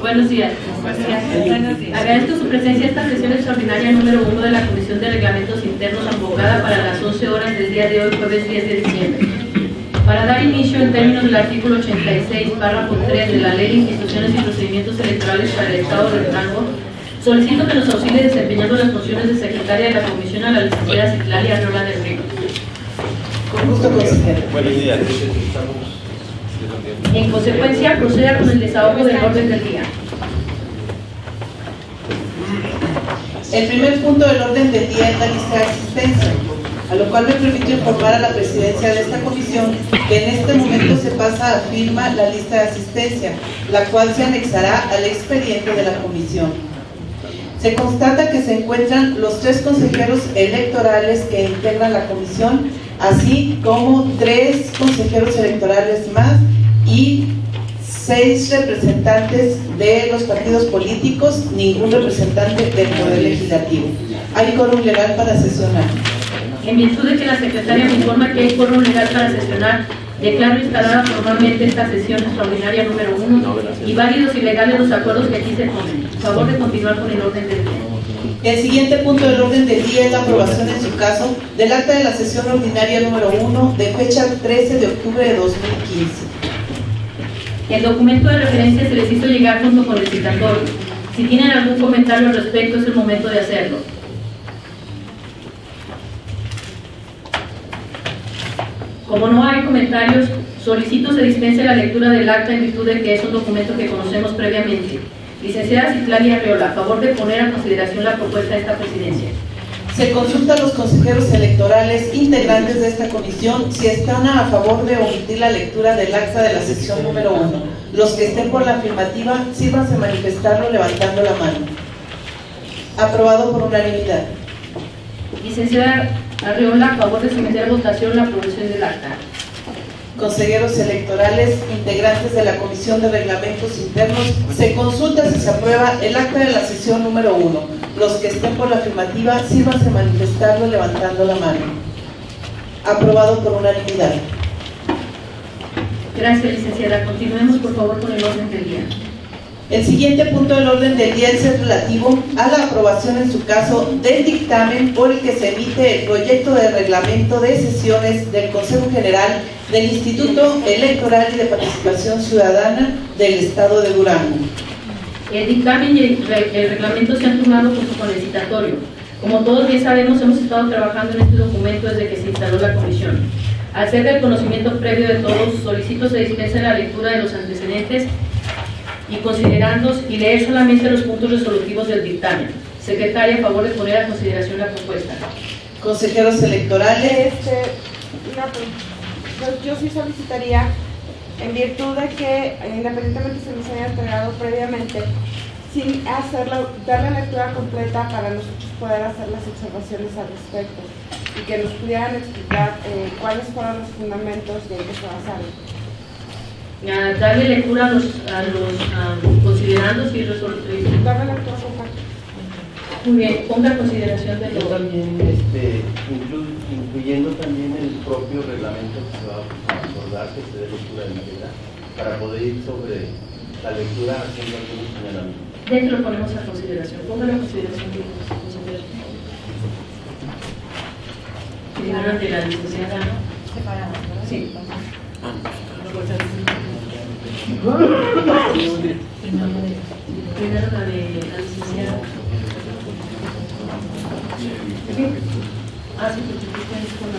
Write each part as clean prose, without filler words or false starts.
Buenos días. Agradezco su presencia a esta sesión extraordinaria número 1 de la Comisión de Reglamentos Internos convocada para las 11 horas del día de hoy, jueves 10 de diciembre. Para dar inicio en términos del artículo 86, párrafo 3 de la Ley de Instituciones y Procedimientos Electorales para el Estado de Durango, solicito que nos auxilie desempeñando las funciones de secretaria de la Comisión a la licenciada Citlali Arreola del Río. Con gusto, consejera. Buenos días. En consecuencia, proceda con el desahogo del orden del día. El primer punto del orden del día es la lista de asistencia, a lo cual me permito informar a la presidencia de esta comisión que en este momento se pasa a firma la lista de asistencia, la cual se anexará al expediente de la comisión. Se constata que se encuentran los 3 consejeros electorales que integran la comisión, así como 3 consejeros electorales más y 6 representantes de los partidos políticos, ningún representante del Poder Legislativo. Hay quórum legal para sesionar. En virtud de que la secretaria me informa que hay quórum legal para sesionar, declaro instalada formalmente esta sesión extraordinaria número 1 y válidos y legales los acuerdos que aquí se ponen. Por favor de continuar con el orden del día. El siguiente punto del orden del día es la aprobación en su caso del acta de la sesión ordinaria número 1 de fecha 13 de octubre de 2015. El documento de referencia se les hizo llegar junto con el citatorio. Si tienen algún comentario al respecto, es el momento de hacerlo. Como no hay comentarios, solicito se dispense la lectura del acta en virtud de que es un documento que conocemos previamente. Licenciada Citlali Arreola, a favor de poner a consideración la propuesta de esta presidencia. Se consulta a los consejeros electorales integrantes de esta comisión si están a favor de omitir la lectura del acta de la sesión número 1. Los que estén por la afirmativa, sírvanse a manifestarlo levantando la mano. Aprobado por unanimidad. Licenciada Arreola, a favor de someter a votación la aprobación del acta. Consejeros electorales integrantes de la Comisión de Reglamentos Internos, se consulta si se aprueba el acta de la sesión número 1. Los que estén por la afirmativa, sírvanse a manifestarlo levantando la mano. Aprobado por unanimidad. Gracias, licenciada. Continuemos, por favor, con el orden del día. El siguiente punto del orden del día es el relativo a la aprobación en su caso del dictamen por el que se emite el proyecto de reglamento de sesiones del Consejo General del Instituto Electoral y de Participación Ciudadana del Estado de Durango. El dictamen y el reglamento se han turnado junto con el citatorio. Como todos bien sabemos, hemos estado trabajando en este documento desde que se instaló la comisión. Al ser del conocimiento previo de todos, solicito se dispense la lectura de los antecedentes y considerandos y leer solamente los puntos resolutivos del dictamen. Secretaria, a favor de poner a consideración la propuesta. Consejeros electorales. Pues yo sí solicitaría, en virtud de que independientemente se nos haya entregado previamente, sin darle lectura completa para nosotros poder hacer las observaciones al respecto y que nos pudieran explicar cuáles fueron los fundamentos de en que se basaron. Darle lectura a los considerandos y resolutivos. Darle lectura completa. Muy bien, ponga a consideración de Yo todo. también, incluyendo también el propio reglamento que se va a acordar, que se dé lectura de manera, para poder ir sobre la lectura haciendo algunos señalamientos. Dentro lo ponemos a consideración. Póngalo a consideración de los consejeros. Primero de la licenciada, ¿no? Separadas, ¿verdad? Sí. Primero la de la licenciada. Ah, sí, porque tú tienes con la...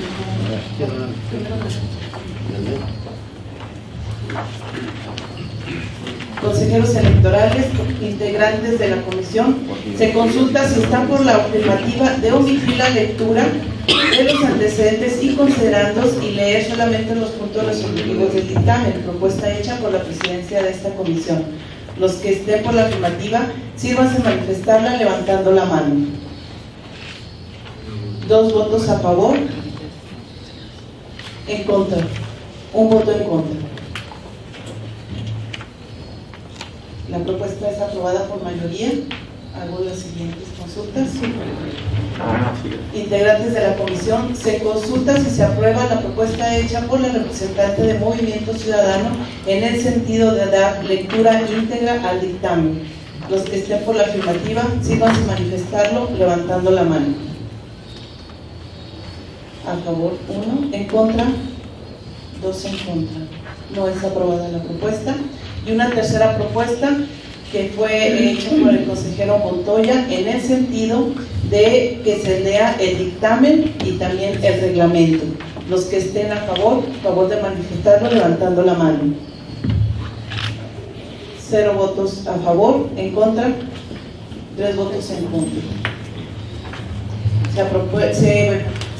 Consejeros electorales integrantes de la comisión, se consulta si están por la afirmativa de omitir la lectura de los antecedentes y considerandos y leer solamente los puntos resolutivos del dictamen, propuesta hecha por la presidencia de esta comisión. Los que estén por la afirmativa, sírvanse a manifestarla levantando la mano. 2 votos a favor. En contra. 1 voto en contra. La propuesta es aprobada por mayoría. Hago las siguientes consultas. Integrantes de la comisión, se consulta si se aprueba la propuesta hecha por la representante de Movimiento Ciudadano en el sentido de dar lectura íntegra al dictamen. Los que estén por la afirmativa, sírvanse manifestarlo levantando la mano. A favor 1, en contra 2 en contra. No es aprobada la propuesta. Y una tercera propuesta que fue hecha por el consejero Montoya en el sentido de que se lea el dictamen y también el reglamento. Los que estén a favor de manifestarlo levantando la mano. 0 votos a favor, en contra 3 votos en contra.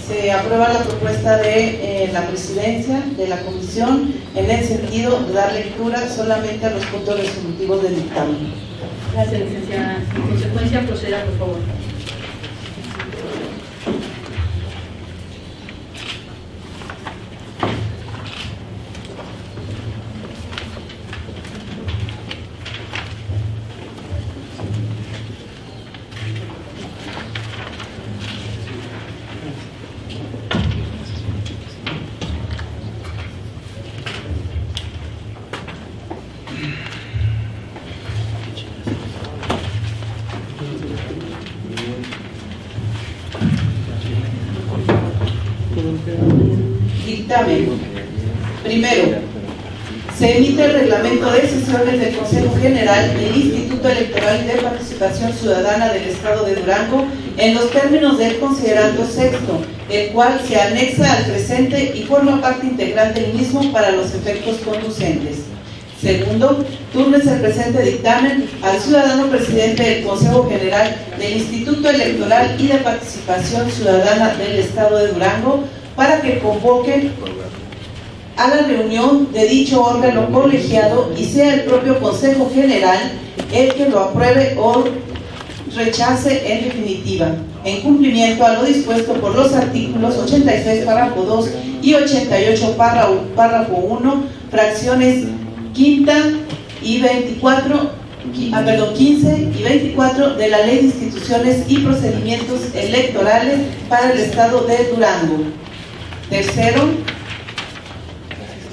Se aprueba la propuesta de la presidencia de la comisión en el sentido de dar lectura solamente a los puntos resolutivos del dictamen. Gracias, licenciada. En consecuencia, proceda, por favor. Dictamen. Primero, se emite el reglamento de sesiones del Consejo General del Instituto Electoral y de Participación Ciudadana del Estado de Durango en los términos del considerando sexto, el cual se anexa al presente y forma parte integral del mismo para los efectos conducentes. Segundo, túrnese el presente dictamen al ciudadano presidente del Consejo General del Instituto Electoral y de Participación Ciudadana del Estado de Durango para que convoque a la reunión de dicho órgano colegiado y sea el propio Consejo General el que lo apruebe o rechace en definitiva, en cumplimiento a lo dispuesto por los artículos 86 párrafo 2 y 88 párrafo 1, fracciones quinta y 15 y 24 de la Ley de Instituciones y Procedimientos Electorales para el Estado de Durango. Tercero,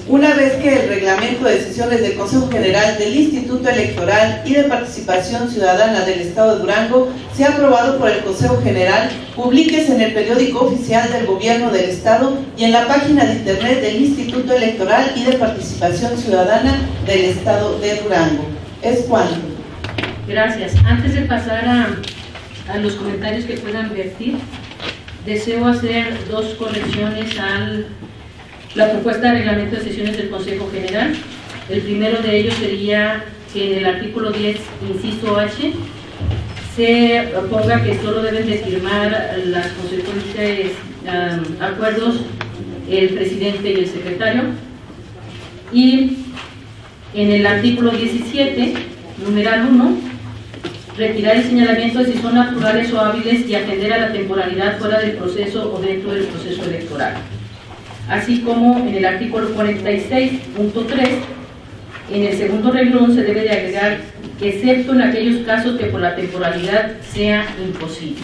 una vez que el reglamento de sesiones del Consejo General del Instituto Electoral y de Participación Ciudadana del Estado de Durango sea aprobado por el Consejo General, publíquese en el periódico oficial del Gobierno del Estado y en la página de internet del Instituto Electoral y de Participación Ciudadana del Estado de Durango. ¿Es cuánto? Gracias. Antes de pasar a los comentarios que puedan vertir, deseo hacer 2 correcciones a la propuesta de reglamento de sesiones del Consejo General. El primero de ellos sería que en el artículo 10, inciso H, se ponga que solo deben de firmar las consecuentes acuerdos el presidente y el secretario. Y en el artículo 17, numeral 1, retirar el señalamiento de si son naturales o hábiles y atender a la temporalidad fuera del proceso o dentro del proceso electoral. Así como en el artículo 46.3, en el segundo renglón se debe de agregar excepto en aquellos casos que por la temporalidad sea imposible.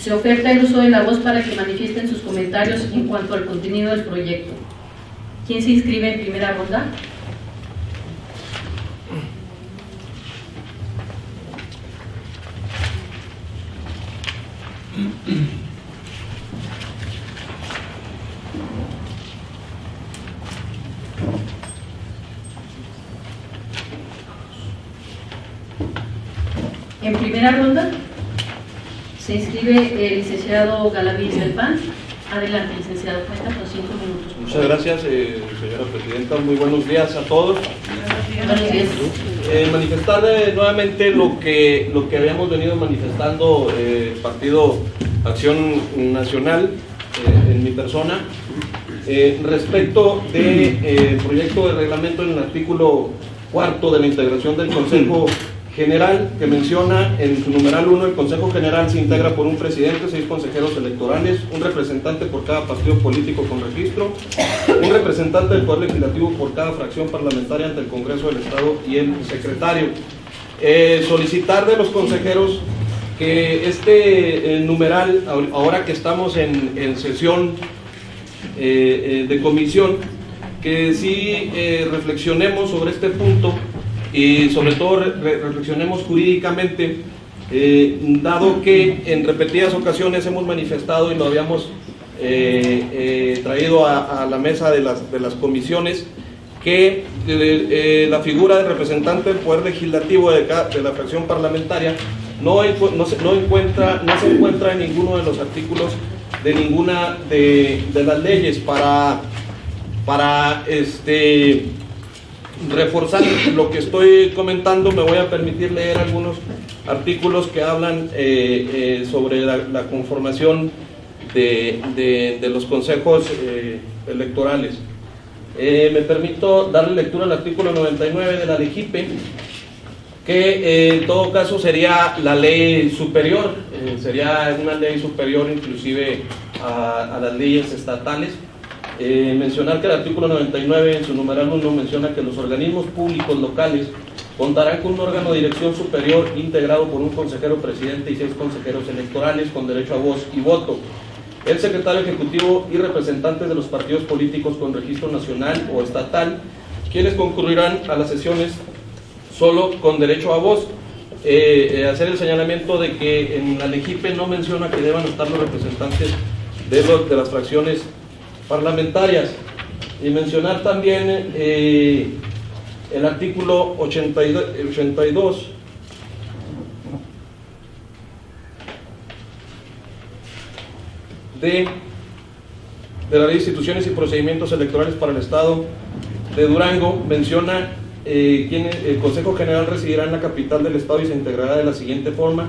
Se oferta el uso de la voz para que manifiesten sus comentarios en cuanto al contenido del proyecto. ¿Quién se inscribe en primera ronda? En primera ronda se inscribe el licenciado Galaviz del PAN. Adelante, licenciado, cuenta con 5 minutos. Muchas gracias, señora presidenta. Muy buenos días a todos. Buenos días. Manifestar nuevamente lo que habíamos venido manifestando el Partido Acción Nacional en mi persona respecto del proyecto de reglamento en el artículo 4 de la integración del Consejo General, que menciona en su numeral 1, el Consejo General se integra por un presidente, 6 consejeros electorales, un representante por cada partido político con registro, un representante del Poder Legislativo por cada fracción parlamentaria ante el Congreso del Estado y el secretario. solicitar de los consejeros que este numeral, ahora que estamos en sesión de comisión, que sí reflexionemos sobre este punto y sobre todo reflexionemos jurídicamente, dado que en repetidas ocasiones hemos manifestado y lo habíamos traído a la mesa de las comisiones, que la figura de representante del Poder Legislativo de la fracción parlamentaria no se encuentra en ninguno de los artículos de ninguna de las leyes. Para reforzar lo que estoy comentando, me voy a permitir leer algunos artículos que hablan sobre la conformación de los consejos electorales. Me permito darle lectura al artículo 99 de la LEGIPE, que en todo caso sería la ley superior, sería una ley superior inclusive a las leyes estatales. Mencionar que el artículo 99 en su numeral 1 menciona que los organismos públicos locales contarán con un órgano de dirección superior integrado por un consejero presidente y 6 consejeros electorales con derecho a voz y voto, el secretario ejecutivo y representantes de los partidos políticos con registro nacional o estatal, quienes concurrirán a las sesiones solo con derecho a voz. Hacer el señalamiento de que en la LEGIPE no menciona que deban estar los representantes de las fracciones parlamentarias, y mencionar también el artículo 82 de la Ley de Instituciones y Procedimientos Electorales para el Estado de Durango. Menciona el Consejo General residirá en la capital del Estado y se integrará de la siguiente forma.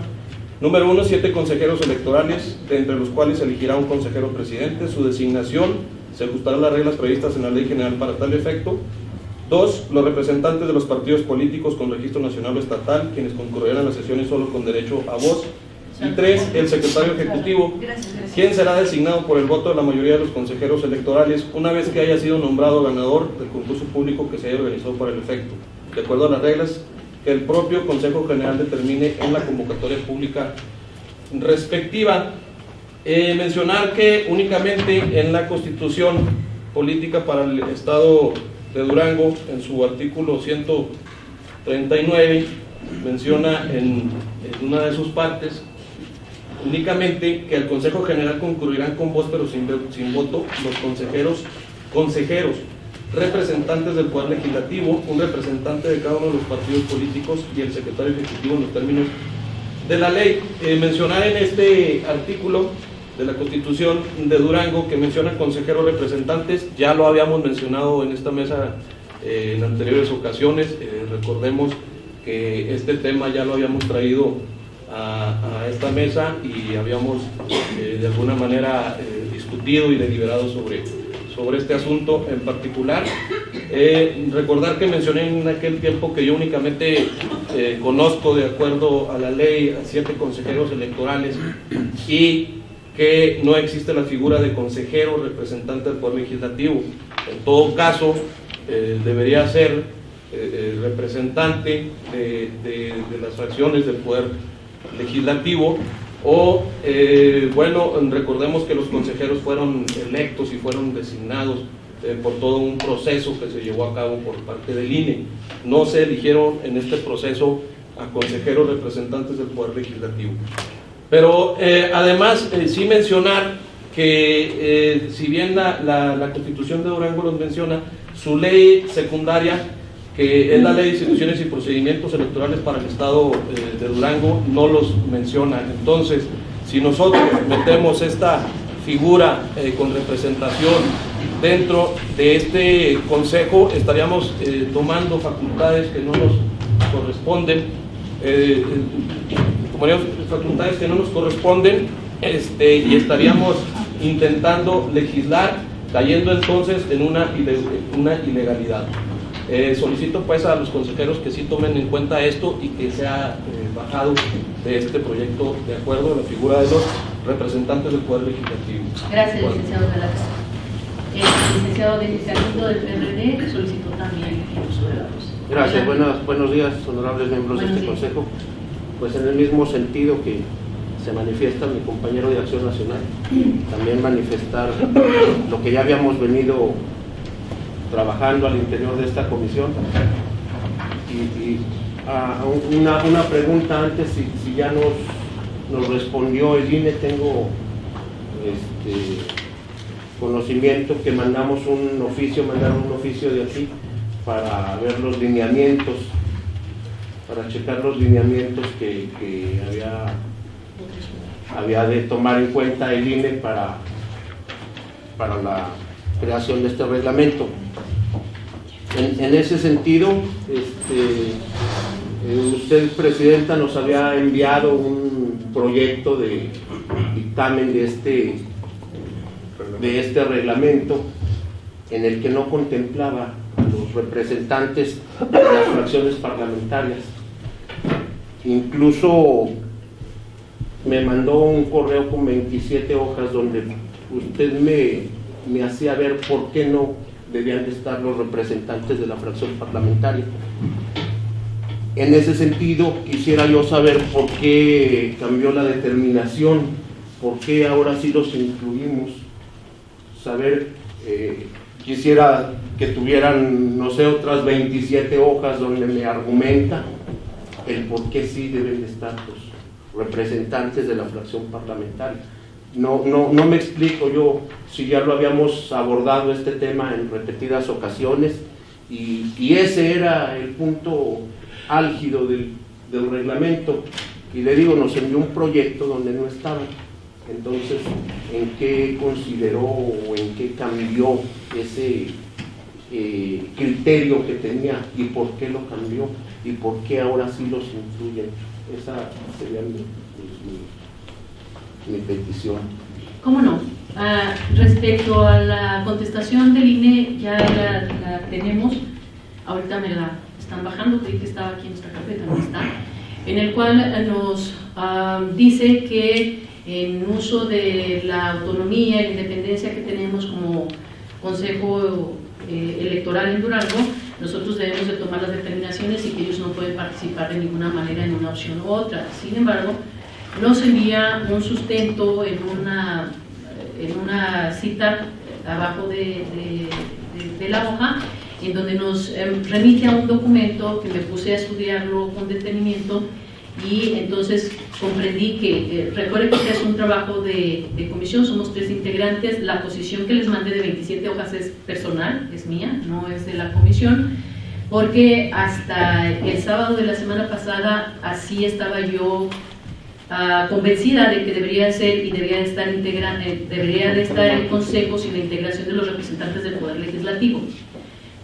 Número 1, 7 consejeros electorales, de entre los cuales se elegirá un consejero presidente. Su designación se ajustará a las reglas previstas en la Ley General para tal efecto. 2, los representantes de los partidos políticos con registro nacional o estatal, quienes concurrirán a las sesiones solo con derecho a voz. Y 3, el secretario ejecutivo, quien será designado por el voto de la mayoría de los consejeros electorales una vez que haya sido nombrado ganador del concurso público que se haya organizado para el efecto, de acuerdo a las reglas que el propio Consejo General determine en la convocatoria pública respectiva. Mencionar que únicamente en la Constitución Política para el Estado de Durango, en su artículo 139, menciona en una de sus partes únicamente que al Consejo General concurrirán con voz pero sin voto los consejeros representantes del Poder Legislativo, un representante de cada uno de los partidos políticos y el secretario ejecutivo en los términos de la ley. Mencionar en este artículo de la Constitución de Durango que menciona consejeros representantes, ya lo habíamos mencionado en esta mesa en anteriores ocasiones. Recordemos que este tema ya lo habíamos traído a esta mesa y habíamos de alguna manera discutido y deliberado sobre este asunto en particular. Recordar que mencioné en aquel tiempo que yo únicamente conozco, de acuerdo a la ley, a 7 consejeros electorales y que no existe la figura de consejero representante del Poder Legislativo. En todo caso, debería ser representante de las fracciones del Poder Legislativo, o bueno, recordemos que los consejeros fueron electos y fueron designados por todo un proceso que se llevó a cabo por parte del INE. No se eligieron en este proceso a consejeros representantes del Poder Legislativo. Pero además sí mencionar que si bien la Constitución de Durango los menciona, su ley secundaria, que es la Ley de Instituciones y Procedimientos Electorales para el Estado de Durango, no los menciona. Entonces, si nosotros metemos esta figura con representación dentro de este consejo, estaríamos tomando facultades que no nos corresponden, y estaríamos intentando legislar, cayendo entonces en una ilegalidad. Solicito pues a los consejeros que sí tomen en cuenta esto y que sea bajado de este proyecto de acuerdo a la figura de los representantes del Poder Legislativo. Gracias, licenciado Galax. El licenciado Denis Galindo del PRD solicitó también el uso de la voz. Gracias. Gracias, buenos días, honorables miembros de este consejo. Pues en el mismo sentido que se manifiesta mi compañero de Acción Nacional, también manifestar lo que ya habíamos venido trabajando al interior de esta comisión. Una pregunta antes, si ya nos respondió el INE. Tengo conocimiento que mandaron un oficio de aquí para ver los lineamientos, para checar los lineamientos que había de tomar en cuenta el INE para la creación de este reglamento. En ese sentido, usted, Presidenta, nos había enviado un proyecto de dictamen de este reglamento, en el que no contemplaba a los representantes de las fracciones parlamentarias. Incluso me mandó un correo con 27 hojas donde usted me hacía ver por qué no debían de estar los representantes de la fracción parlamentaria. En ese sentido, quisiera yo saber por qué cambió la determinación, por qué ahora sí los incluimos. Quisiera que tuvieran, no sé, otras 27 hojas donde me argumenta el por qué sí deben de estar los representantes de la fracción parlamentaria. No me explico yo si ya lo habíamos abordado este tema en repetidas ocasiones, y ese era el punto álgido del reglamento, y le digo, nos envió un proyecto donde no estaba. Entonces, ¿en qué consideró o en qué cambió ese criterio que tenía, y por qué lo cambió, y por qué ahora sí los incluyen? Esa sería mi petición. ¿Cómo no? Respecto a la contestación del INE, ya la tenemos. Ahorita me la están bajando, creí que estaba aquí en esta carpeta, no está. En el cual nos dice que en uso de la autonomía y la independencia que tenemos como Consejo Electoral en Durango, nosotros debemos de tomar las determinaciones y que ellos no pueden participar de ninguna manera en una opción u otra. Sin embargo, nos envía un sustento en una cita abajo de la hoja, en donde nos remite a un documento que me puse a estudiarlo con detenimiento, y entonces comprendí que, recuerden que este es un trabajo de comisión, somos 3 integrantes, la posición que les mandé de 27 hojas es personal, es mía, no es de la comisión, porque hasta el sábado de la semana pasada así estaba yo convencida de que debería ser y debería de estar el Consejo sin la integración de los representantes del Poder Legislativo.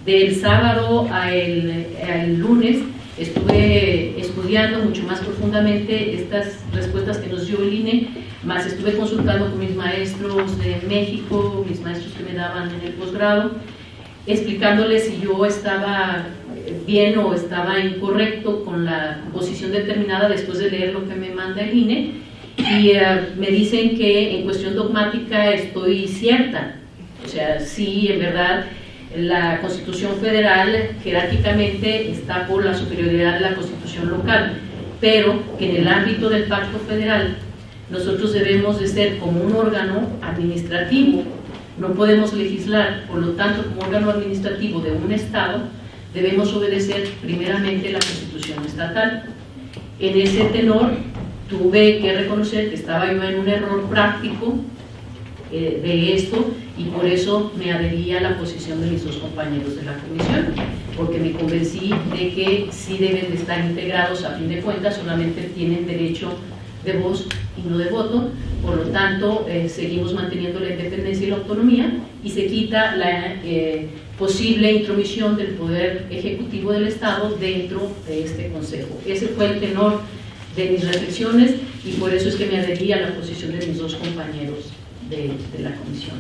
Del sábado al lunes estuve estudiando mucho más profundamente estas respuestas que nos dio el INE, más estuve consultando con mis maestros de México, mis maestros que me daban en el posgrado, explicándoles si yo estaba bien o estaba incorrecto con la posición determinada después de leer lo que me manda el INE, y me dicen que en cuestión dogmática estoy cierta. O sea, sí, en verdad, la Constitución Federal jerárquicamente está por la superioridad de la Constitución local, pero que en el ámbito del Pacto Federal nosotros debemos de ser como un órgano administrativo, no podemos legislar, por lo tanto, como órgano administrativo de un Estado, debemos obedecer primeramente la Constitución estatal. En ese tenor, tuve que reconocer que estaba yo en un error práctico de esto, y por eso me adherí a la posición de mis 2 compañeros de la comisión, porque me convencí de que sí deben de estar integrados. A fin de cuentas solamente tienen derecho de voz y no de voto, por lo tanto seguimos manteniendo la independencia y la autonomía, y se quita la posible intromisión del Poder Ejecutivo del Estado dentro de este Consejo. Ese fue el tenor de mis reflexiones, y por eso es que me adherí a la posición de mis 2 compañeros de la comisión.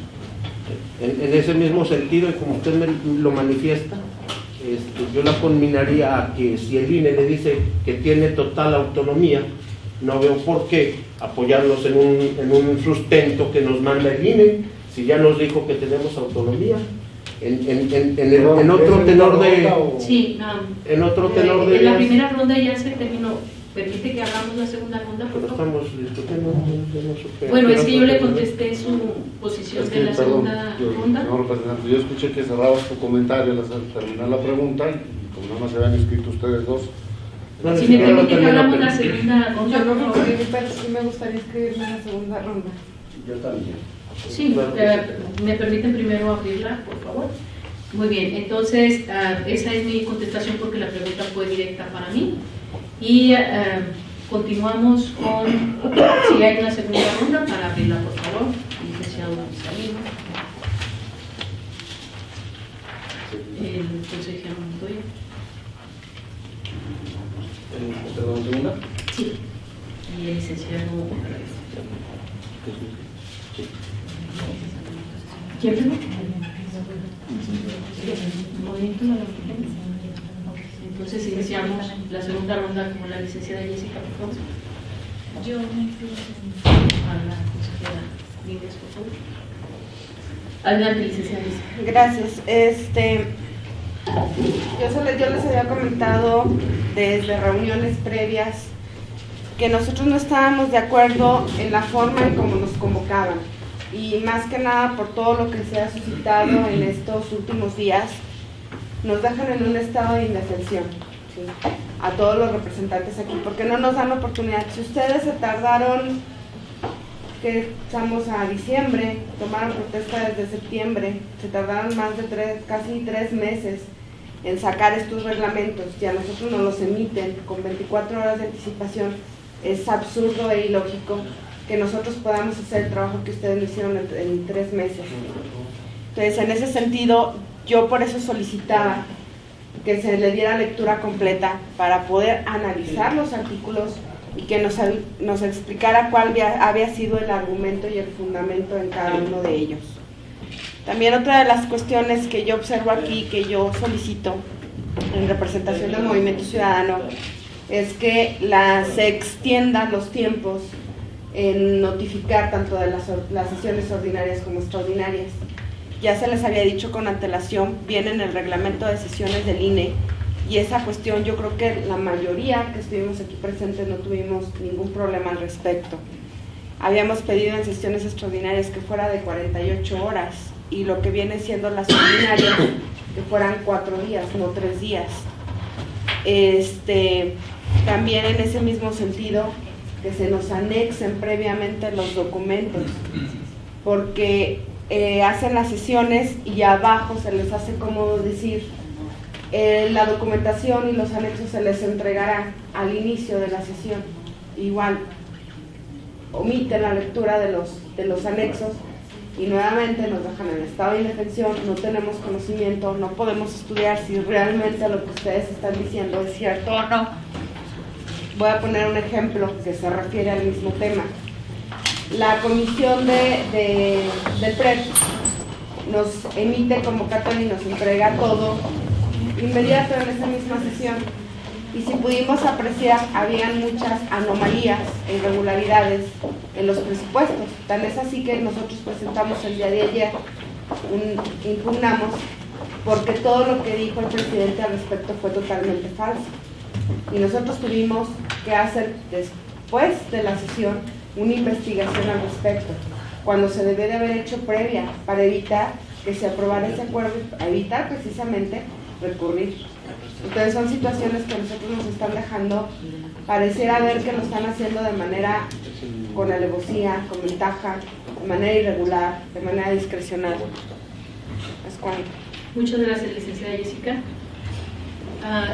En ese mismo sentido, y como usted me lo manifiesta, yo la conminaría a que si el INE le dice que tiene total autonomía, no veo por qué apoyarnos en un sustento que nos manda el INE, si ya nos dijo que tenemos autonomía. en otro tenor de... Sí, En otro tenor de... en la primera ronda ya se terminó. ¿Permite que hagamos la segunda ronda, por Pero favor? estamos discutiendo, no supe. Bueno, es que yo le contesté su posición Es que, de la segunda ronda. Señor representante, yo escuché que cerrabas tu comentario al terminar la pregunta y como nada más se habían inscrito ustedes dos. No, Si ni me siquiera permite que termino, hagamos pero- la segunda ronda, Yo no por me favor. inscribí, pero sí me gustaría inscribirme en la segunda ronda. Yo también. Sí, Claro que me permiten primero abrirla, por favor. Muy bien, entonces esa es mi contestación porque la pregunta fue directa para mí. Y continuamos con, si hay una segunda ronda, para abrirla, por favor. Licenciado González. El consejero Montoya. Perdón, segunda. Sí. Y el licenciado ¿quién primero? Movimiento de la República. Entonces iniciamos la segunda ronda con la licenciada Jessica, por favor. Yo me inscribo. A la consejera Líneas, por favor. Adelante, licenciada Jessica. Gracias. Yo les había comentado desde reuniones previas que nosotros no estábamos de acuerdo en la forma en cómo nos convocaban y más que nada por todo lo que se ha suscitado en estos últimos días, nos dejan en un estado de indefensión, ¿sí? A todos los representantes aquí, porque no nos dan oportunidad. Si ustedes se tardaron, que estamos a diciembre, tomaron protesta desde septiembre, se tardaron más de casi 3 meses en sacar estos reglamentos, y a nosotros nos los emiten con 24 horas de anticipación. Es absurdo e ilógico que nosotros podamos hacer el trabajo que ustedes lo hicieron en 3 meses. Entonces, en ese sentido, yo por eso solicitaba que se le diera lectura completa para poder analizar los artículos y que nos explicara cuál había sido el argumento y el fundamento en cada uno de ellos. También otra de las cuestiones que yo observo aquí, que yo solicito en representación del Movimiento Ciudadano, es que se extiendan los tiempos en notificar tanto de las sesiones ordinarias como extraordinarias. Ya se les había dicho con antelación, viene en el reglamento de sesiones del INE, y esa cuestión yo creo que la mayoría que estuvimos aquí presentes no tuvimos ningún problema al respecto. Habíamos pedido en sesiones extraordinarias que fuera de 48 horas y lo que viene siendo las ordinarias que fueran 4 días, no 3 días. También en ese mismo sentido que se nos anexen previamente los documentos, porque hacen las sesiones y abajo se les hace cómodo decir la documentación y los anexos se les entregará al inicio de la sesión. Igual omiten la lectura de los anexos y nuevamente nos dejan en estado de indefensión, no tenemos conocimiento, no podemos estudiar si realmente lo que ustedes están diciendo es cierto o no. Voy a poner un ejemplo que se refiere al mismo tema. La comisión del PREP nos emite convocatoria y nos entrega todo inmediato en esa misma sesión. Y si pudimos apreciar, habían muchas anomalías e irregularidades en los presupuestos. Tan es así que nosotros presentamos el día de ayer, impugnamos, porque todo lo que dijo el presidente al respecto fue totalmente falso. Y nosotros tuvimos que hacer, después de la sesión, una investigación al respecto, cuando se debe de haber hecho previa, para evitar que se aprobara ese acuerdo, evitar precisamente recurrir. Entonces son situaciones que nosotros nos están dejando, pareciera ver que lo están haciendo de manera con alevosía, con ventaja, de manera irregular, de manera discrecional. Es cuanto. Muchas gracias, licenciada Jessica.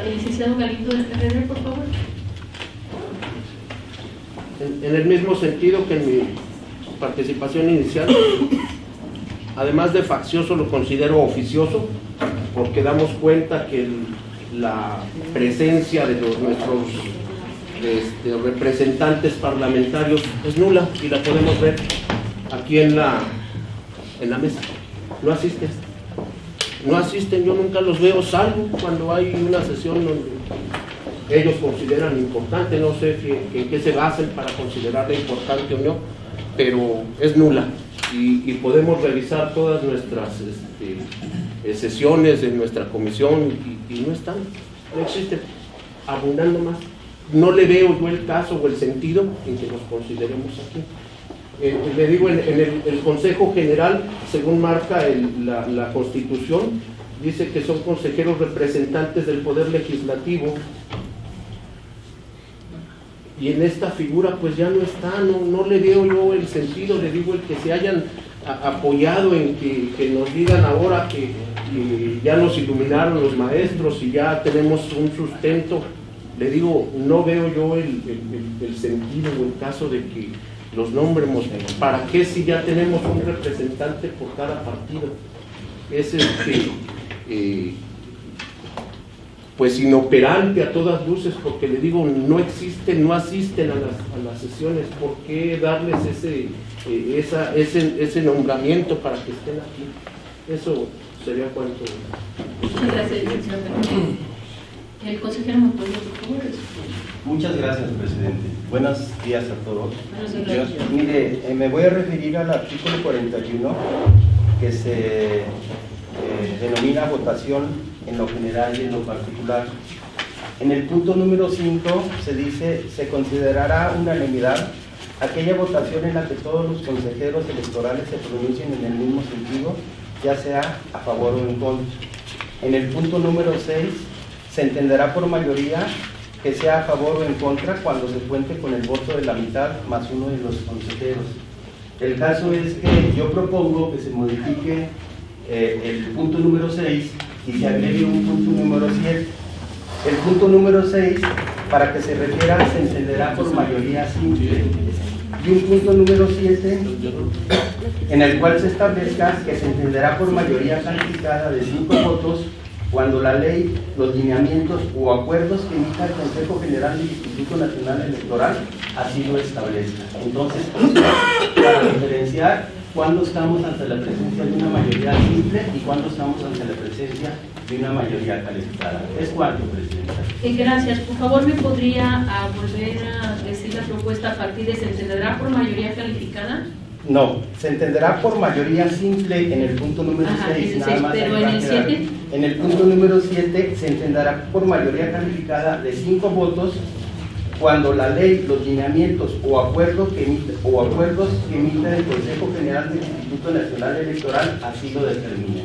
El licenciado Galindo de Ferrer, por favor. En el mismo sentido que en mi participación inicial, además de faccioso, lo considero oficioso, porque damos cuenta que la presencia de nuestros representantes parlamentarios es nula y la podemos ver aquí en la mesa. No asisten, yo nunca los veo, salvo cuando hay una sesión donde ellos consideran importante, no sé en qué se basen para considerarla importante o no, pero es nula y podemos revisar todas nuestras sesiones de nuestra comisión y no están, no existen, abundando más. No le veo yo el caso o el sentido en que nos consideremos aquí. Le digo, en el Consejo General, según marca la Constitución, dice que son consejeros representantes del Poder Legislativo, y en esta figura pues ya no está, no le veo yo el sentido. Le digo, el que se hayan apoyado en que nos digan ahora que ya nos iluminaron los maestros y ya tenemos un sustento. Le digo, no veo yo el sentido o el caso de que los nombremos. ¿Para qué si ya tenemos un representante por cada partido? Es pues inoperante a todas luces, porque le digo, no existen, no asisten a las sesiones. ¿Por qué darles ese nombramiento para que estén aquí? Eso sería cuanto. Muchas gracias, señor. El consejero Montoya, por favor. Muchas gracias, presidente. Buenos días a todos. Buenos días. Mire, me voy a referir al artículo 41, que se denomina votación en lo general y en lo particular. En el punto número 5 se dice: se considerará unanimidad aquella votación en la que todos los consejeros electorales se pronuncien en el mismo sentido, ya sea a favor o en contra. En el punto número 6 se entenderá por mayoría que sea a favor o en contra cuando se cuente con el voto de la mitad más uno de los consejeros. El caso es que yo propongo que se modifique el punto número 6 y se agregue un punto número 7. El punto número 6, para que se refiera, se entenderá por mayoría simple. Y un punto número 7, en el cual se establezca que se entenderá por mayoría calificada de 5 votos cuando la ley, los lineamientos o acuerdos que emita el Consejo General del Instituto Nacional Electoral así lo establezca. Entonces, para diferenciar cuándo estamos ante la presencia de una mayoría simple y cuándo estamos ante la presencia de una mayoría calificada. ¿Es cuánto, presidenta? Gracias. Por favor, ¿me podría volver a decir la propuesta a partir de se entenderá por mayoría calificada? No, se entenderá por mayoría simple en el punto número 6, nada más. Pero en el 7. En el punto número 7 se entenderá por mayoría calificada de 5 votos cuando la ley, los lineamientos o acuerdos que emita el Consejo General del Instituto Nacional Electoral así lo determinen.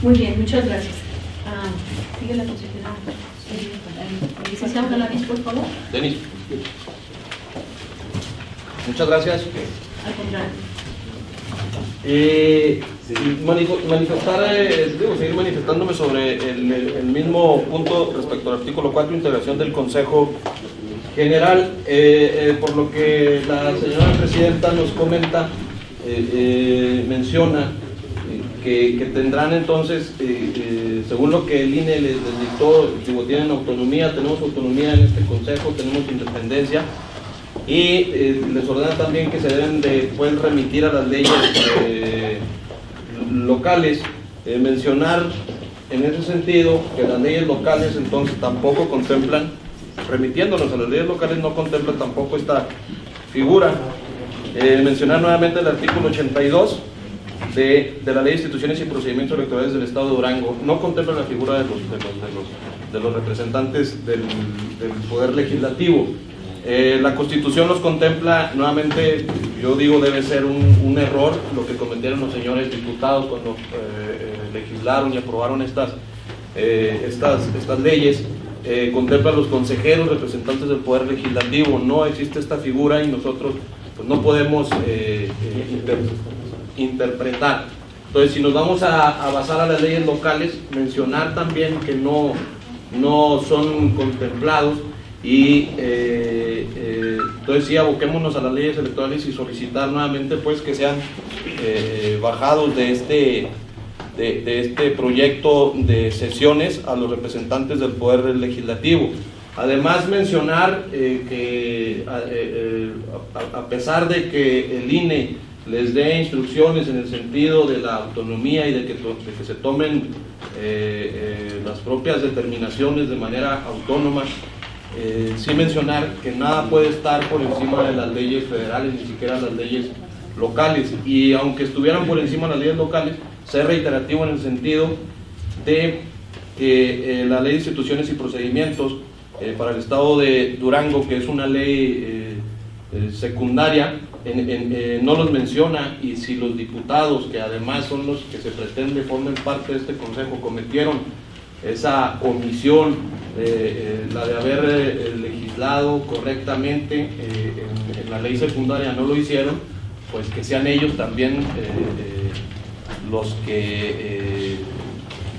Muy bien, muchas gracias. Sigue la consejera. Licenciado Galaviz, por favor. Denis. Muchas gracias. Al contrario. Seguir manifestándome sobre el mismo punto respecto al artículo 4, integración del Consejo General, por lo que la señora presidenta nos comenta, menciona que tendrán entonces, según lo que el INE les dictó, tienen autonomía, tenemos autonomía en este consejo, tenemos independencia, y les ordena también que se deben de remitir a las leyes locales. Mencionar en ese sentido que las leyes locales entonces tampoco contemplan, remitiéndonos a las leyes locales, no contemplan tampoco esta figura. Mencionar nuevamente el artículo 82 de la Ley de Instituciones y Procedimientos Electorales del Estado de Durango. No contempla la figura de los representantes del Poder Legislativo. La Constitución los contempla. Nuevamente, yo digo, debe ser un error lo que cometieron los señores diputados cuando legislaron y aprobaron estas leyes. Contempla a los consejeros representantes del Poder Legislativo. No existe esta figura y nosotros pues, no podemos interpretar. Entonces, si nos vamos a basar a las leyes locales, mencionar también que no son contemplados y entonces sí, aboquémonos a las leyes electorales y solicitar nuevamente pues que sean bajados de este proyecto de sesiones a los representantes del Poder Legislativo. Además, mencionar que a pesar de que el INE les dé instrucciones en el sentido de la autonomía y de que se tomen las propias determinaciones de manera autónoma, sí mencionar que nada puede estar por encima de las leyes federales, ni siquiera las leyes locales, y aunque estuvieran por encima de las leyes locales, ser reiterativo en el sentido de que la ley de instituciones y procedimientos para el estado de Durango, que es una ley secundaria, no los menciona, y si los diputados, que además son los que se pretende formen parte de este consejo, cometieron esa omisión, la de haber legislado correctamente en la ley secundaria, no lo hicieron, pues que sean ellos también los que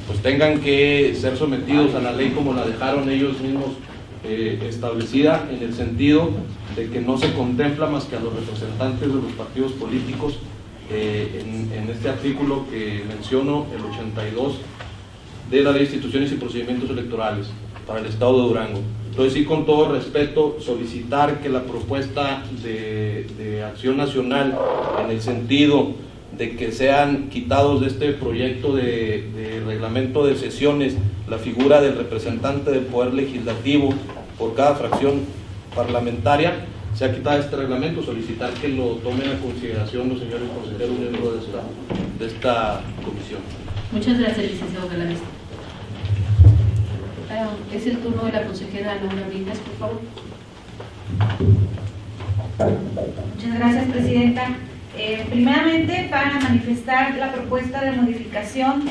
pues tengan que ser sometidos a la ley como la dejaron ellos mismos establecida, en el sentido de que no se contempla más que a los representantes de los partidos políticos en este artículo que menciono, el 82 de la Ley de Instituciones y Procedimientos Electorales para el Estado de Durango. Entonces, sí, con todo respeto, solicitar que la propuesta de Acción Nacional, en el sentido de que sean quitados de este proyecto de reglamento de sesiones la figura del representante del Poder Legislativo por cada fracción parlamentaria, sea quitada este reglamento, solicitar que lo tomen a consideración los señores consejeros miembros de esta comisión. Muchas gracias, licenciado Galavista. Es el turno de la consejera Laura Bringas, por favor. Muchas gracias, presidenta. Primeramente, para manifestar la propuesta de modificación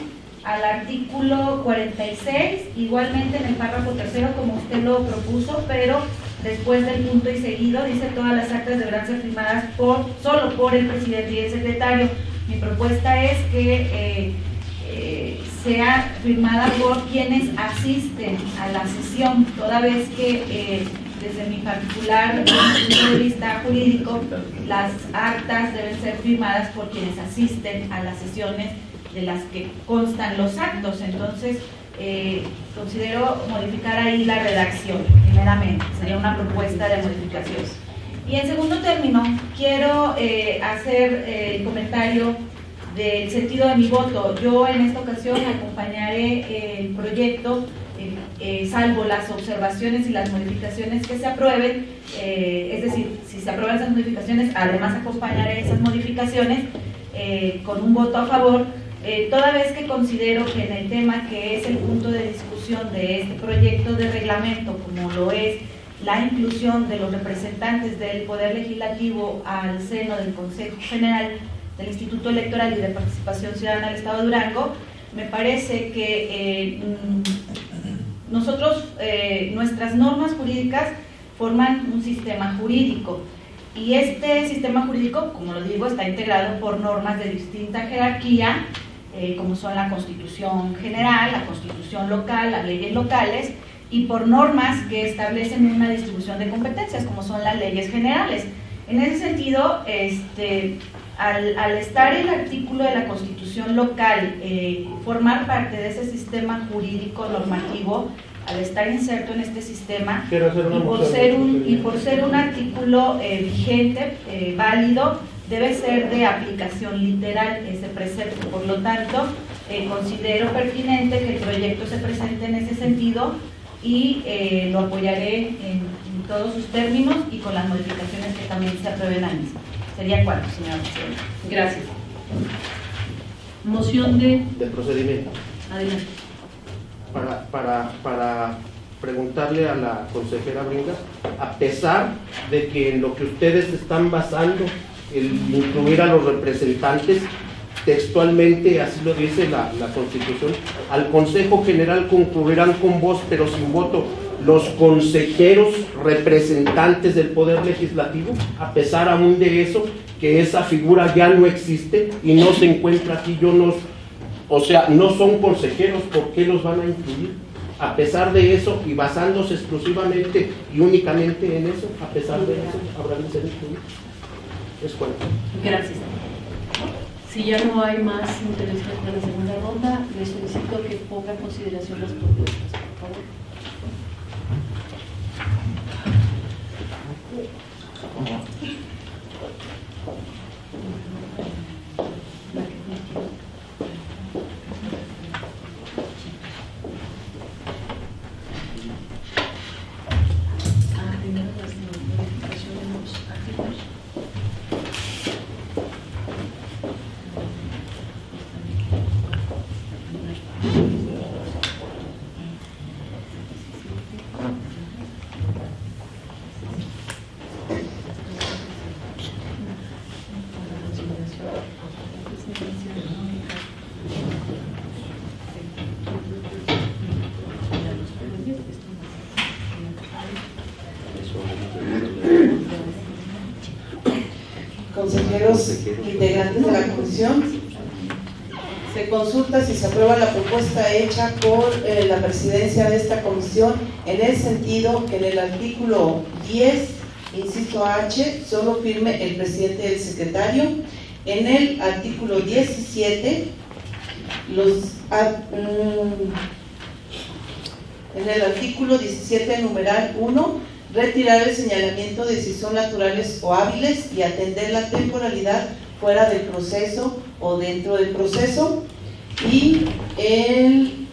al artículo 46, igualmente en el párrafo tercero, como usted lo propuso, pero después del punto y seguido, dice: todas las actas deberán ser firmadas solo por el presidente y el secretario. Mi propuesta es que sea firmada por quienes asisten a la sesión, toda vez que desde mi particular punto de vista jurídico, las actas deben ser firmadas por quienes asisten a las sesiones de las que constan los actos. Entonces, considero modificar ahí la redacción, primeramente, sería una propuesta de modificación. Y en segundo término, quiero hacer el comentario del sentido de mi voto. Yo en esta ocasión acompañaré el proyecto, salvo las observaciones y las modificaciones que se aprueben, es decir, si se aprueban esas modificaciones, además acompañaré esas modificaciones con un voto a favor, toda vez que considero que en el tema que es el punto de discusión de este proyecto de reglamento, como lo es la inclusión de los representantes del Poder Legislativo al seno del Consejo General del Instituto Electoral y de Participación Ciudadana del Estado de Durango, me parece que nuestras normas jurídicas forman un sistema jurídico, y este sistema jurídico, como lo digo, está integrado por normas de distinta jerarquía, como son la Constitución General, la Constitución Local, las leyes locales, y por normas que establecen una distribución de competencias, como son las leyes generales. En ese sentido, al estar el artículo de la Constitución local, formar parte de ese sistema jurídico normativo, al estar inserto en este sistema, y por ser un artículo vigente, válido, debe ser de aplicación literal ese precepto. Por lo tanto, considero pertinente que el proyecto se presente en ese sentido, y lo apoyaré en todos sus términos y con las modificaciones que también se aprueben al mismo. Sería cuatro, señora presidenta. Gracias. Moción de procedimiento. Adelante. Para preguntarle a la consejera Bringas, a pesar de que en lo que ustedes están basando el incluir a los representantes, textualmente así lo dice la Constitución, al Consejo General concurrirán con voz pero sin voto los consejeros representantes del Poder Legislativo, a pesar aún de eso, que esa figura ya no existe y no se encuentra aquí. No son consejeros, ¿por qué los van a incluir? A pesar de eso, y basándose exclusivamente y únicamente en eso, a pesar de eso, habrán de ser incluidos. Es cuanto. Gracias. Si ya no hay más intervenciones para la segunda ronda, le solicito que ponga en consideración las propuestas, por favor. Consejeros integrantes de la comisión, se consulta si se aprueba la propuesta hecha por la presidencia de esta comisión, en el sentido que en el artículo 10, inciso H, solo firme el presidente y el secretario. En el artículo 17, en el artículo 17, numeral 1, retirar el señalamiento de si son naturales o hábiles y atender la temporalidad fuera del proceso o dentro del proceso. Y en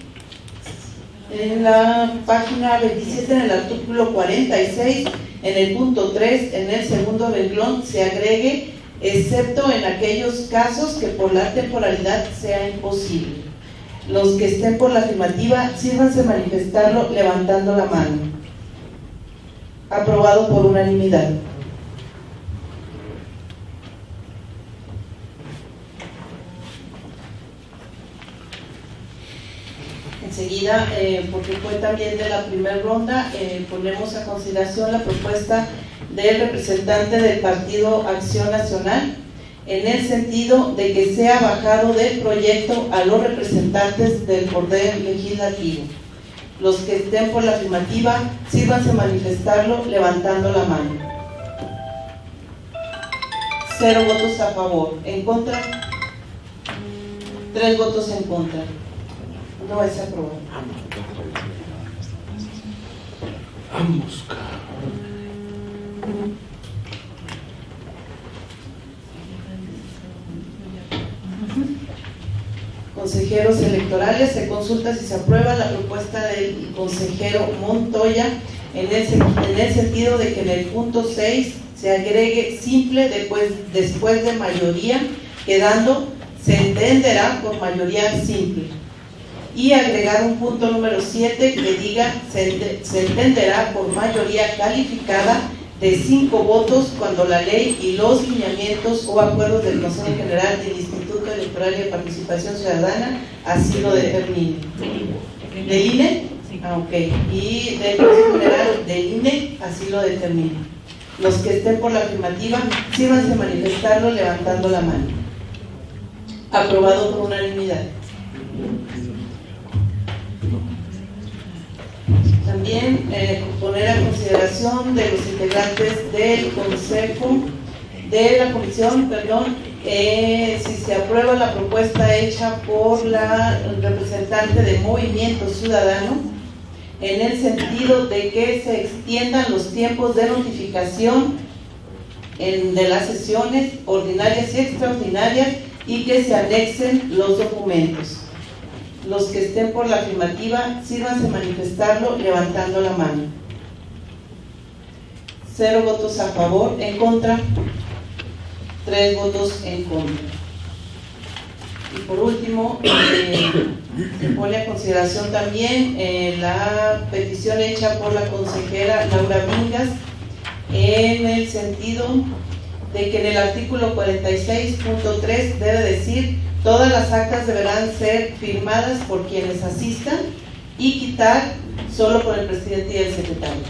la página 27, en el artículo 46, en el punto 3, en el segundo renglón, se agregue, excepto en aquellos casos que por la temporalidad sea imposible. Los que estén por la afirmativa, sírvanse manifestarlo levantando la mano. Aprobado por unanimidad. Enseguida, porque fue también de la primera ronda, ponemos a consideración la propuesta del representante del Partido Acción Nacional, en el sentido de que sea bajado del proyecto a los representantes del Poder Legislativo. Los que estén por la afirmativa, sírvanse manifestarlo levantando la mano. 0 votos a favor. ¿En contra? 3 votos en contra. No es aprobado. Vamos, Consejeros electorales, se consulta si se aprueba la propuesta del consejero Montoya en el sentido de que en el punto 6 se agregue simple después de mayoría, quedando se entenderá por mayoría simple, y agregar un punto número 7 que diga se entenderá por mayoría calificada de 5 votos cuando la ley y los lineamientos o acuerdos del Consejo General del Instituto Electoral y de Participación Ciudadana así lo determine. ¿Del INE? Ah, ok. Y del Consejo General del INE así lo determine. Los que estén por la afirmativa, sírvanse manifestarlo levantando la mano. Aprobado por unanimidad. También poner a consideración de los integrantes del Consejo, de la Comisión, si se aprueba la propuesta hecha por la representante de Movimiento Ciudadano, en el sentido de que se extiendan los tiempos de notificación de las sesiones ordinarias y extraordinarias y que se anexen los documentos. Los que estén por la afirmativa, sírvanse manifestarlo levantando la mano. 0 votos a favor. ¿En contra? 3 votos en contra. Y por último, se pone a consideración también la petición hecha por la consejera Laura Vingas, en el sentido de que en el artículo 46.3 debe decir: todas las actas deberán ser firmadas por quienes asistan, y quitar solo por el presidente y el secretario.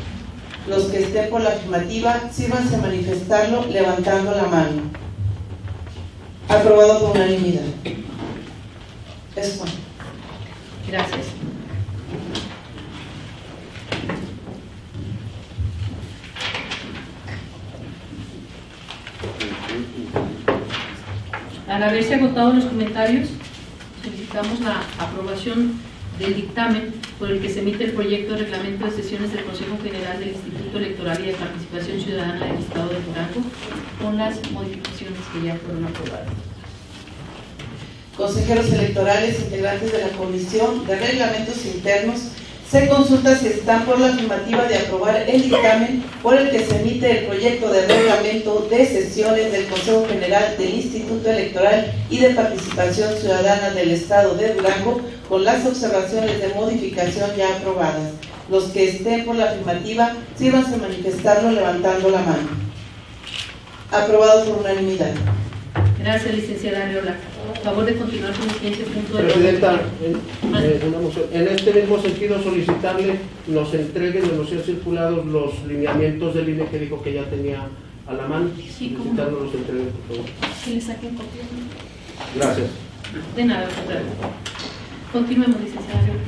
Los que estén por la afirmativa, sírvanse a manifestarlo levantando la mano. Aprobado por unanimidad. Es bueno. Gracias. Al haberse agotado los comentarios, solicitamos la aprobación del dictamen por el que se emite el proyecto de reglamento de sesiones del Consejo General del Instituto Electoral y de Participación Ciudadana del Estado de Durango, con las modificaciones que ya fueron aprobadas. Consejeros electorales, integrantes de la Comisión de Reglamentos Internos, se consulta si están por la afirmativa de aprobar el dictamen por el que se emite el proyecto de reglamento de sesiones del Consejo General del Instituto Electoral y de Participación Ciudadana del Estado de Durango, con las observaciones de modificación ya aprobadas. Los que estén por la afirmativa, sírvanse a manifestarlo levantando la mano. Aprobado por unanimidad. Gracias, licenciada Arreola. A favor de continuar con el siguiente punto de Presidenta, una moción. En este mismo sentido, solicitarle nos entreguen o nos sean circulados los lineamientos del INE que dijo que ya tenía a la mano. Sí, cómo Solicitarnos los entreguen, por favor. que le saquen copia. Gracias. De nada, al contrario. Continuemos, licenciada Arreola.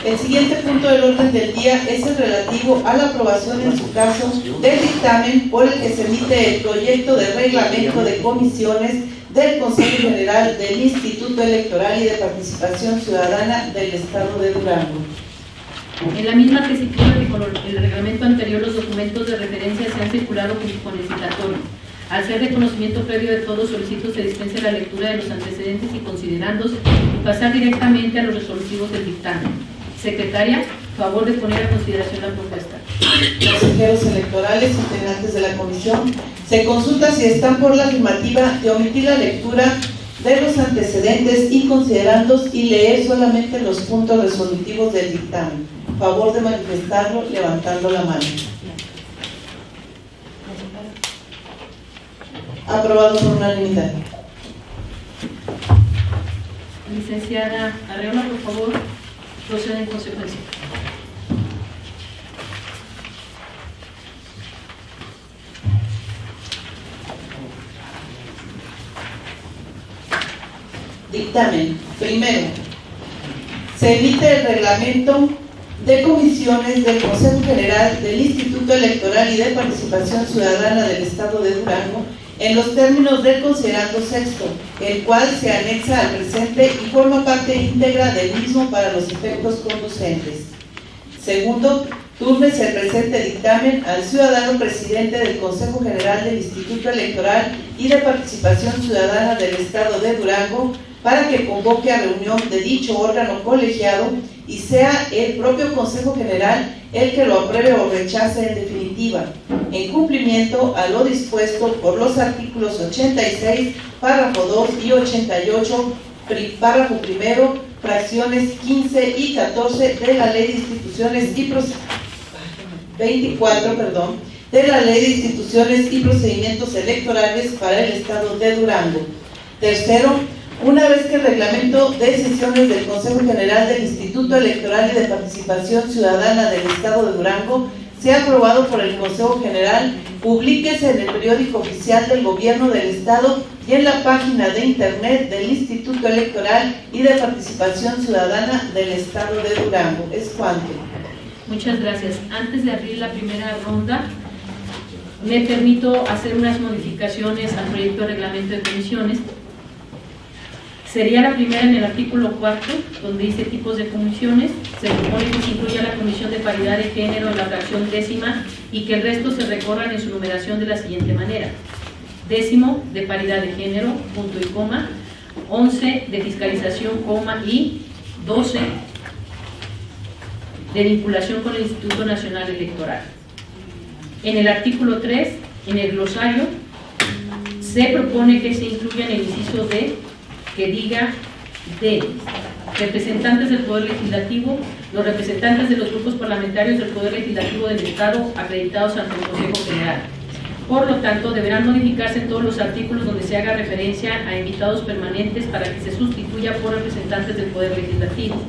El siguiente punto del orden del día es el relativo a la aprobación en su caso del dictamen por el que se emite el proyecto de reglamento de comisiones del Consejo General del Instituto Electoral y de Participación Ciudadana del Estado de Durango. En la misma tesitura que con el reglamento anterior, los documentos de referencia se han circulado junto con el citatorio. Al ser de conocimiento previo de todos, solicito se dispense la lectura de los antecedentes y considerándose y pasar directamente a los resolutivos del dictamen. Secretaria, favor de poner a consideración la propuesta. Consejeros electorales, integrantes de la comisión, se consulta si están por la afirmativa de omitir la lectura de los antecedentes y considerandos y leer solamente los puntos resolutivos del dictamen. Favor de manifestarlo levantando la mano. Aprobado por unanimidad. Licenciada Arreola, por favor, proceda en consecuencia. Dictamen. Primero, se emite el reglamento de comisiones del Consejo General del Instituto Electoral y de Participación Ciudadana del Estado de Durango en los términos del considerando sexto, el cual se anexa al presente y forma parte íntegra del mismo para los efectos conducentes. Segundo, túrnese el presente dictamen al ciudadano presidente del Consejo General del Instituto Electoral y de Participación Ciudadana del Estado de Durango para que convoque a reunión de dicho órgano colegiado y sea el propio Consejo General el que lo apruebe o rechace en definitiva, en cumplimiento a lo dispuesto por los artículos 86, párrafo 2 y 88, párrafo primero, fracciones 15 y 14 de la Ley de Instituciones y 24, de la Ley de Instituciones y Procedimientos Electorales para el Estado de Durango. Tercero, una vez que el reglamento de sesiones del Consejo General del Instituto Electoral y de Participación Ciudadana del Estado de Durango sea aprobado por el Consejo General, publíquese en el periódico oficial del Gobierno del Estado y en la página de Internet del Instituto Electoral y de Participación Ciudadana del Estado de Durango. Es cuanto. Muchas gracias. Antes de abrir la primera ronda, me permito hacer unas modificaciones al proyecto de reglamento de comisiones. Sería la primera en el artículo 4, donde dice tipos de comisiones. Se propone que se incluya la comisión de paridad de género en la fracción décima y que el resto se recorran en su numeración de la siguiente manera: décimo, de paridad de género, punto y coma; 11, de fiscalización, coma, y 12, de vinculación con el Instituto Nacional Electoral. En el artículo 3, en el glosario, se propone que se incluya en el inciso D, que diga de representantes del Poder Legislativo, los representantes de los grupos parlamentarios del Poder Legislativo del Estado acreditados ante el Consejo General. Por lo tanto, deberán modificarse todos los artículos donde se haga referencia a invitados permanentes para que se sustituya por representantes del Poder Legislativo.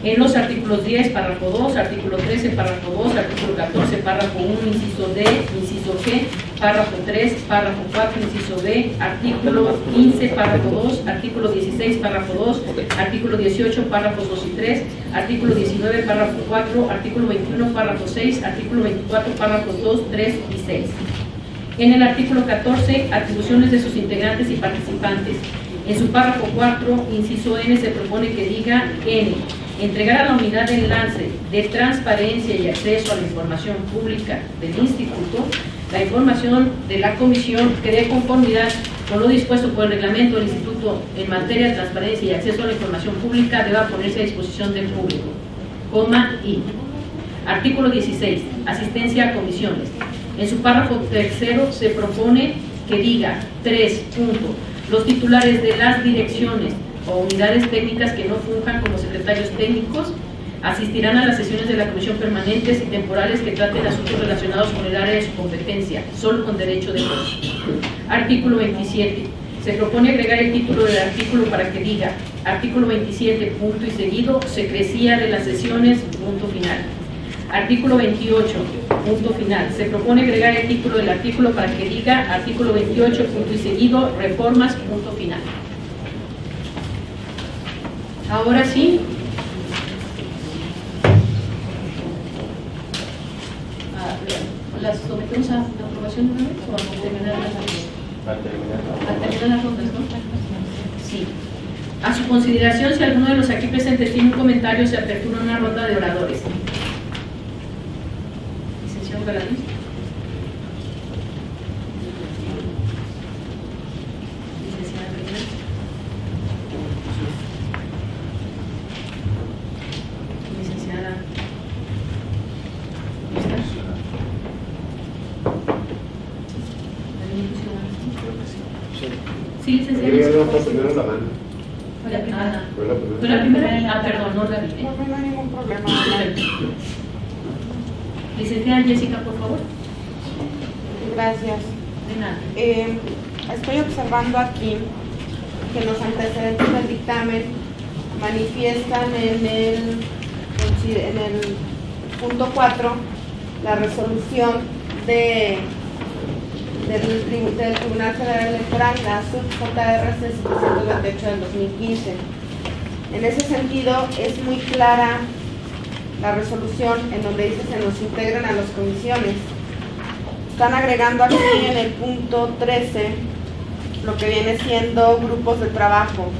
En los artículos 10, párrafo 2, artículo 13, párrafo 2, artículo 14, párrafo 1, inciso D, inciso G, párrafo 3, párrafo 4, inciso B, artículo 15, párrafo 2, artículo 16, párrafo 2, artículo 18, párrafos 2 y 3, artículo 19, párrafo 4, artículo 21, párrafo 6, artículo 24, párrafos 2, 3 y 6. En el artículo 14, atribuciones de sus integrantes y participantes. En su párrafo 4, inciso N, se propone que diga N: entregar a la unidad de enlace de transparencia y acceso a la información pública del Instituto la información de la Comisión que dé conformidad con lo dispuesto por el reglamento del Instituto en materia de transparencia y acceso a la información pública deba ponerse a disposición del público, coma, y. Artículo 16. Asistencia a comisiones. En su párrafo tercero se propone que diga 3. Los titulares de las direcciones o unidades técnicas que no funjan como secretarios técnicos Asistirán a las sesiones de la Comisión permanentes y temporales que traten asuntos relacionados con el área de su competencia, solo con derecho de voto. Artículo 27. Se propone agregar el título del artículo para que diga: artículo 27, punto y seguido, secrecía de las sesiones, punto final. Artículo 28, punto final. Se propone agregar el título del artículo para que diga: artículo 28, punto y seguido, reformas, punto final. Ahora sí. ¿Las sometemos a aprobación de una vez o vamos a terminar las rondas? Al terminar las rondas, ¿no? Sí. A su consideración, si alguno de los aquí presentes tiene un comentario, se apertura una ronda de oradores. Licenciado Galadín. Licenciada Rivera. Licenciada. Sí, licenciada. Primero la mano. Fue la primera. Fue la primera. Fue la primera. Ah, perdón, no la vi. No hay ningún problema. Licenciada Jessica, por favor. Gracias. De nada. Estoy observando aquí que los antecedentes del dictamen manifiestan en el punto 4 la resolución del Tribunal Federal Electoral, la sub-JRC 728 del 2015. En ese sentido, es muy clara la resolución en donde dice que se nos integren a las comisiones. Están agregando aquí en el punto 13 lo que viene siendo grupos de trabajo,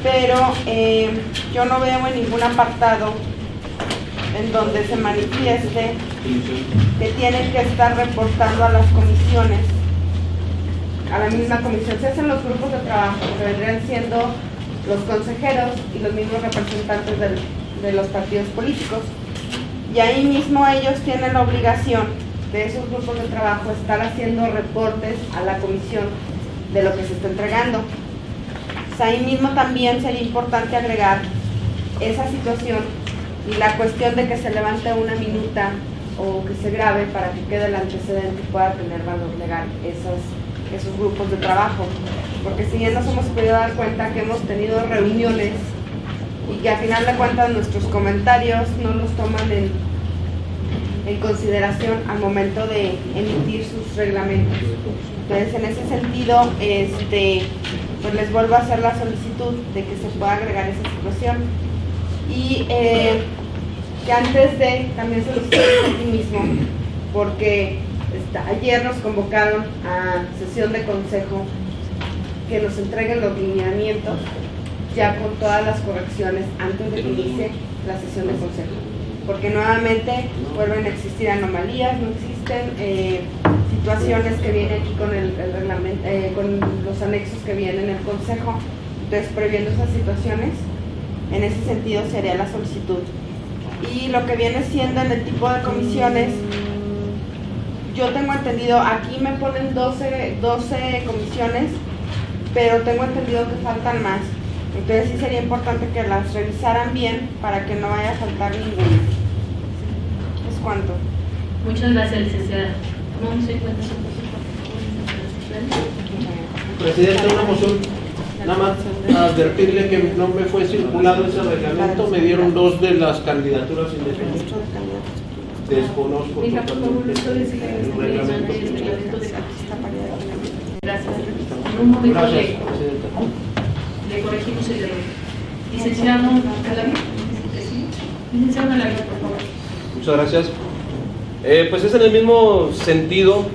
pero yo no veo en ningún apartado en donde se manifieste que tienen que estar reportando a las comisiones, a la misma comisión. Se hacen los grupos de trabajo, que vendrían siendo los consejeros y los mismos representantes de los partidos políticos, y ahí mismo ellos tienen la obligación de esos grupos de trabajo estar haciendo reportes a la comisión de lo que se está entregando. Pues ahí mismo también sería importante agregar esa situación y la cuestión de que se levante una minuta o que se grabe para que quede el antecedente y pueda tener valor legal esos grupos de trabajo, porque si bien nos hemos podido dar cuenta que hemos tenido reuniones y que al final de cuentas nuestros comentarios no los toman en consideración al momento de emitir sus reglamentos. Entonces, en ese sentido, pues les vuelvo a hacer la solicitud de que se pueda agregar esa situación, y que antes de, también se los digo a ti mismo, porque ayer nos convocaron a sesión de consejo, que nos entreguen los lineamientos ya con todas las correcciones antes de que inicie la sesión de consejo, porque nuevamente vuelven a existir anomalías, no existen situaciones que vienen aquí con el reglamento, con los anexos que vienen en el consejo. Entonces, previendo esas situaciones, en ese sentido sería la solicitud. Y lo que viene siendo en el tipo de comisiones, yo tengo entendido, aquí me ponen 12 comisiones, pero tengo entendido que faltan más. Entonces sí sería importante que las revisaran bien para que no vaya a faltar ninguna. ¿Es cuánto? Muchas gracias, licenciada. Tomamos en cuenta. Presidente, una moción. Nada más advertirle que no me fue circulado ese reglamento, me dieron 2 de las candidaturas independientes. Desconozco totalmente el reglamento. Gracias. En un momento Gracias, le corregimos el error. Licenciado Galaví. Licenciado Galaví, por favor. Muchas gracias. Pues es en el mismo sentido.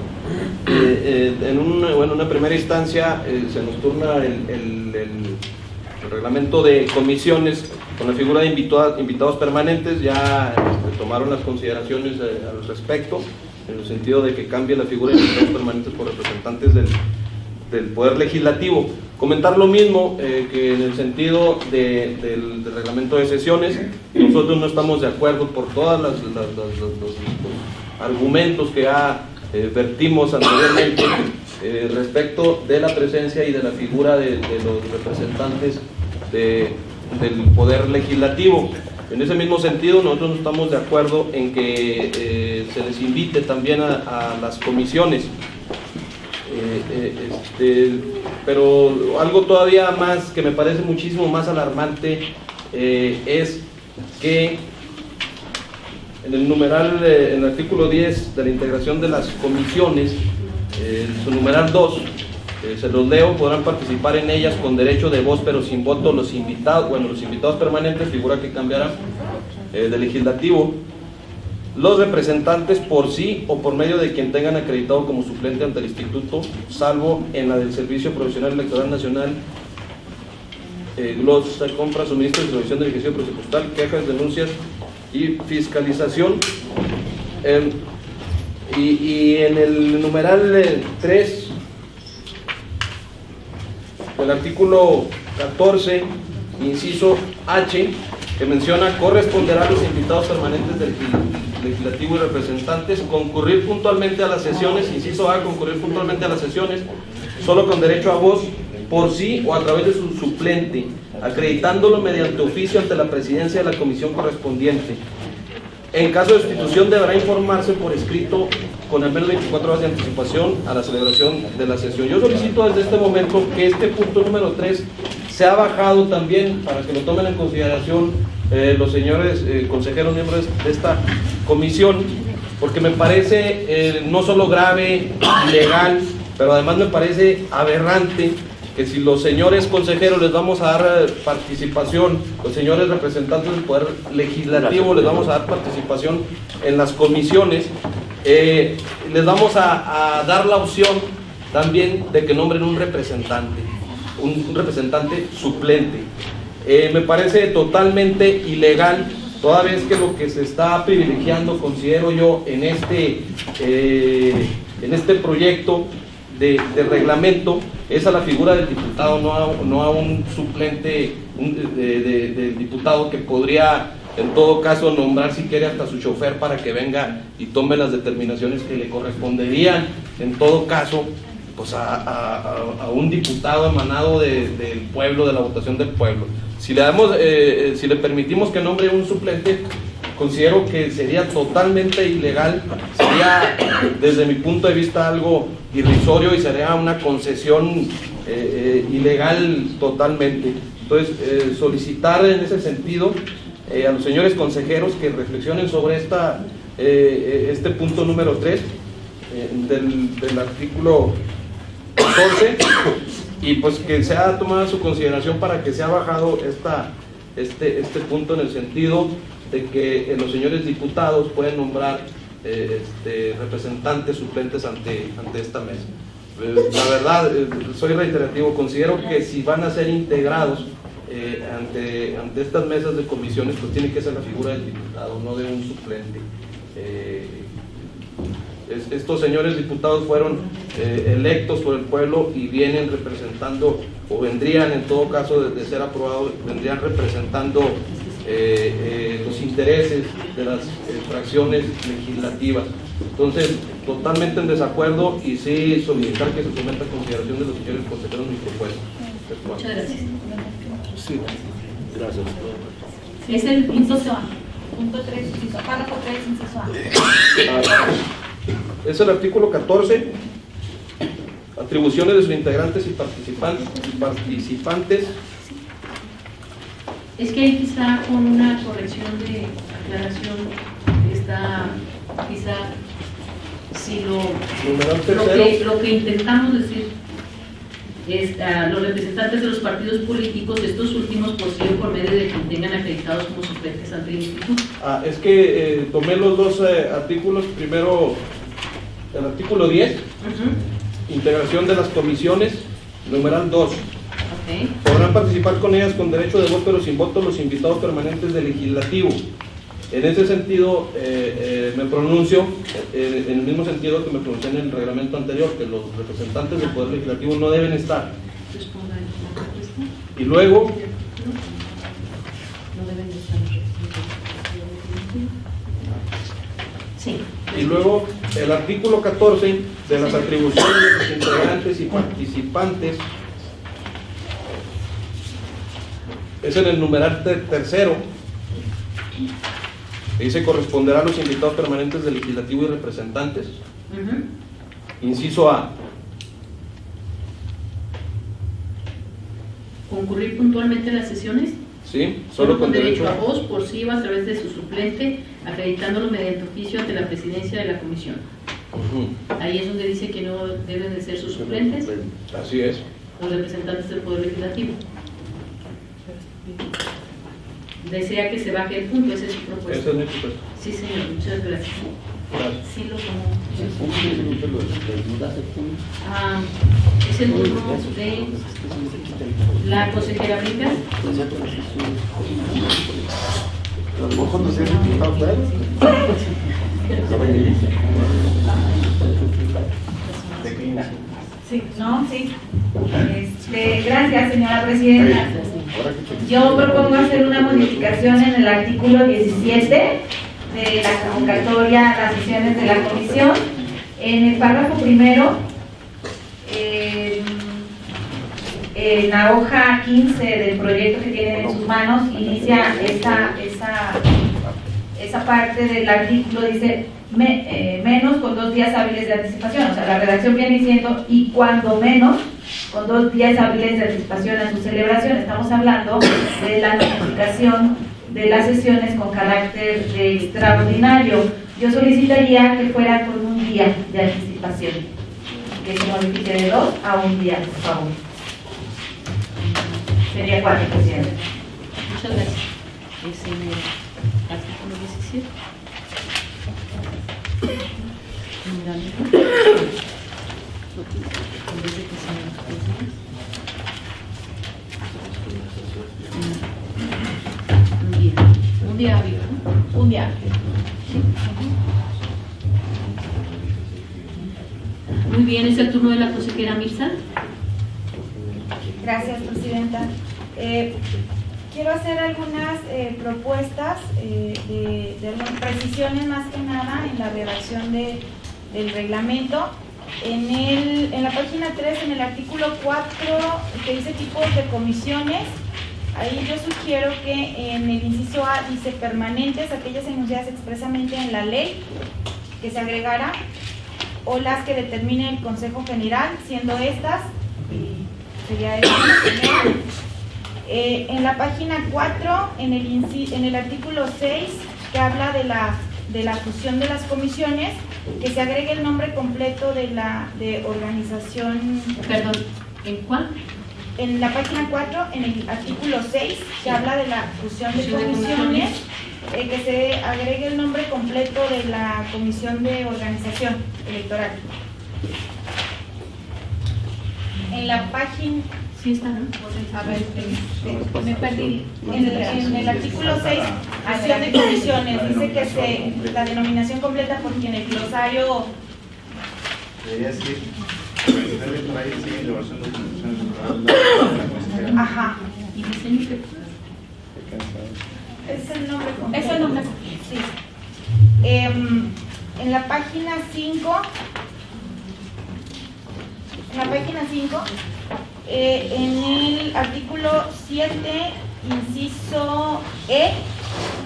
En una primera instancia se nos turna el reglamento de comisiones con la figura de invitados permanentes. Ya tomaron las consideraciones al respecto, en el sentido de que cambie la figura de invitados permanentes por representantes del Poder Legislativo. Comentar lo mismo que en el sentido del reglamento de sesiones, nosotros no estamos de acuerdo por todos los argumentos que vertimos anteriormente respecto de la presencia y de la figura de los representantes del Poder Legislativo. En ese mismo sentido, nosotros no estamos de acuerdo en que se les invite también a las comisiones. Pero algo todavía más que me parece muchísimo más alarmante es que en el numeral, en el artículo 10 de la integración de las comisiones, su numeral 2, se los leo: podrán participar en ellas con derecho de voz pero sin voto los invitados, bueno, los invitados permanentes, figura que cambiará, del legislativo, los representantes por sí o por medio de quien tengan acreditado como suplente ante el instituto, salvo en la del Servicio Profesional Electoral Nacional, glosa, compra, suministro y distribución del ejercicio presupuestal, quejas, denuncias y fiscalización. Y en el numeral 3 del artículo 14, inciso H, que menciona: corresponderá a los invitados permanentes del legislativo y representantes concurrir puntualmente a las sesiones, inciso A, concurrir puntualmente a las sesiones, solo con derecho a voz, por sí o a través de su suplente, acreditándolo mediante oficio ante la presidencia de la comisión correspondiente. En caso de sustitución deberá informarse por escrito con al menos 24 horas de anticipación a la celebración de la sesión. Yo solicito desde este momento que este punto número 3 sea bajado también, para que lo tomen en consideración los señores consejeros miembros de esta comisión, porque me parece no solo grave, ilegal, pero además me parece aberrante que si los señores consejeros les vamos a dar participación, los señores representantes del Poder Legislativo les vamos a dar participación en las comisiones, les vamos a dar la opción también de que nombren un representante suplente. Me parece totalmente ilegal, toda vez que lo que se está privilegiando, considero yo, en este proyecto de reglamento es a la figura del diputado, no a un suplente del diputado, que podría en todo caso nombrar, si quiere, hasta su chofer para que venga y tome las determinaciones que le corresponderían en todo caso pues a un diputado emanado del pueblo, de la votación del pueblo. Si le permitimos que nombre un suplente, considero que sería totalmente ilegal, sería desde mi punto de vista algo irrisorio y sería una concesión ilegal totalmente. Entonces, solicitar en ese sentido a los señores consejeros que reflexionen sobre este punto número 3 del artículo 14, y pues que sea tomada su consideración para que sea bajado este punto, en el sentido de que los señores diputados pueden nombrar representantes suplentes ante esta mesa. La verdad, soy reiterativo, considero que si van a ser integrados ante estas mesas de comisiones, pues tiene que ser la figura del diputado, no de un suplente. Estos señores diputados fueron electos por el pueblo y vienen representando, o vendrían en todo caso de ser aprobados, vendrían representando los intereses de las fracciones legislativas. Entonces, totalmente en desacuerdo, y sí solicitar que se someta a consideración de los señores consejeros mi propuesta. Muchas gracias. Sí, gracias. Es el punto Punto 3, inciso, párrafo 3, inciso A. Es el artículo 14, atribuciones de sus integrantes y participantes. Es que ahí quizá con una corrección de aclaración está, quizá, si lo que intentamos decir es a los representantes de los partidos políticos, estos últimos poseen por medio de quien tengan acreditados como suplentes ante el instituto. Es que tomé los dos artículos. Primero el artículo 10, integración de las comisiones, numeral 2. Okay. Podrán participar con ellas con derecho de voto pero sin voto los invitados permanentes del legislativo. En ese sentido, me pronuncio en el mismo sentido que me pronuncié en el reglamento anterior, que los representantes del Poder Legislativo no deben estar. Y luego, y luego el artículo 14 de las atribuciones de los integrantes y participantes es en el numeral tercero. Dice corresponderá a los invitados permanentes del legislativo y representantes. Inciso A. Concurrir puntualmente en las sesiones. Sí, solo con derecho a voz por sí o a través de su suplente, acreditándolo mediante oficio ante la presidencia de la comisión. Ahí es donde dice que no deben de ser sus suplentes. Así es. Los representantes del Poder Legislativo. Desea que se baje el punto, esa es su propuesta. Esa es mi propuesta. Sí, señor, muchas gracias. Gracias. Sí, lo tomo. Es el turno de la consejera Brinca. Sí, ¿no? Sí. Gracias, señora presidenta. Yo propongo hacer una modificación en el artículo 17 de la convocatoria a las sesiones de la comisión. En el párrafo primero, en la hoja 15 del proyecto que tienen en sus manos, inicia esa parte del artículo, dice menos con 2 días hábiles de anticipación. O sea, la redacción viene diciendo y cuando menos con 2 días hábiles de anticipación a su celebración. Estamos hablando de la notificación de las sesiones con carácter de extraordinario. Yo solicitaría que fuera con 1 día de anticipación, que se modifique de 2 a 1 día, por favor. Sería 4, presidente. Muchas gracias. Es en el artículo 17. Un día hábil, ¿no? Un día hábil. Muy bien, es el turno de la consejera Mirza. Gracias, presidenta. Quiero hacer algunas propuestas de algunas precisiones, más que nada en la redacción del reglamento. En la página 3, en el artículo 4, que dice tipos de comisiones, ahí yo sugiero que en el inciso A dice permanentes, aquellas enunciadas expresamente en la ley, que se agregara, o las que determine el Consejo General, siendo estas, sería eso. En la página 4, en el artículo 6, que habla de la fusión de las comisiones, que se agregue el nombre completo de organización. Perdón, ¿en cuál? En la página 4, en el artículo 6, que habla de la fusión de comisiones, que se agregue el nombre completo de la comisión de organización electoral. En la página... Sí está, ¿no? A ver, me perdí. En el artículo 6, fusión de comisiones, dice que la denominación completa, porque en el glosario... Ajá. ¿Y diseño qué? Es el nombre completo. Es el nombre. Sí. En la página 5, en el artículo 7, inciso E,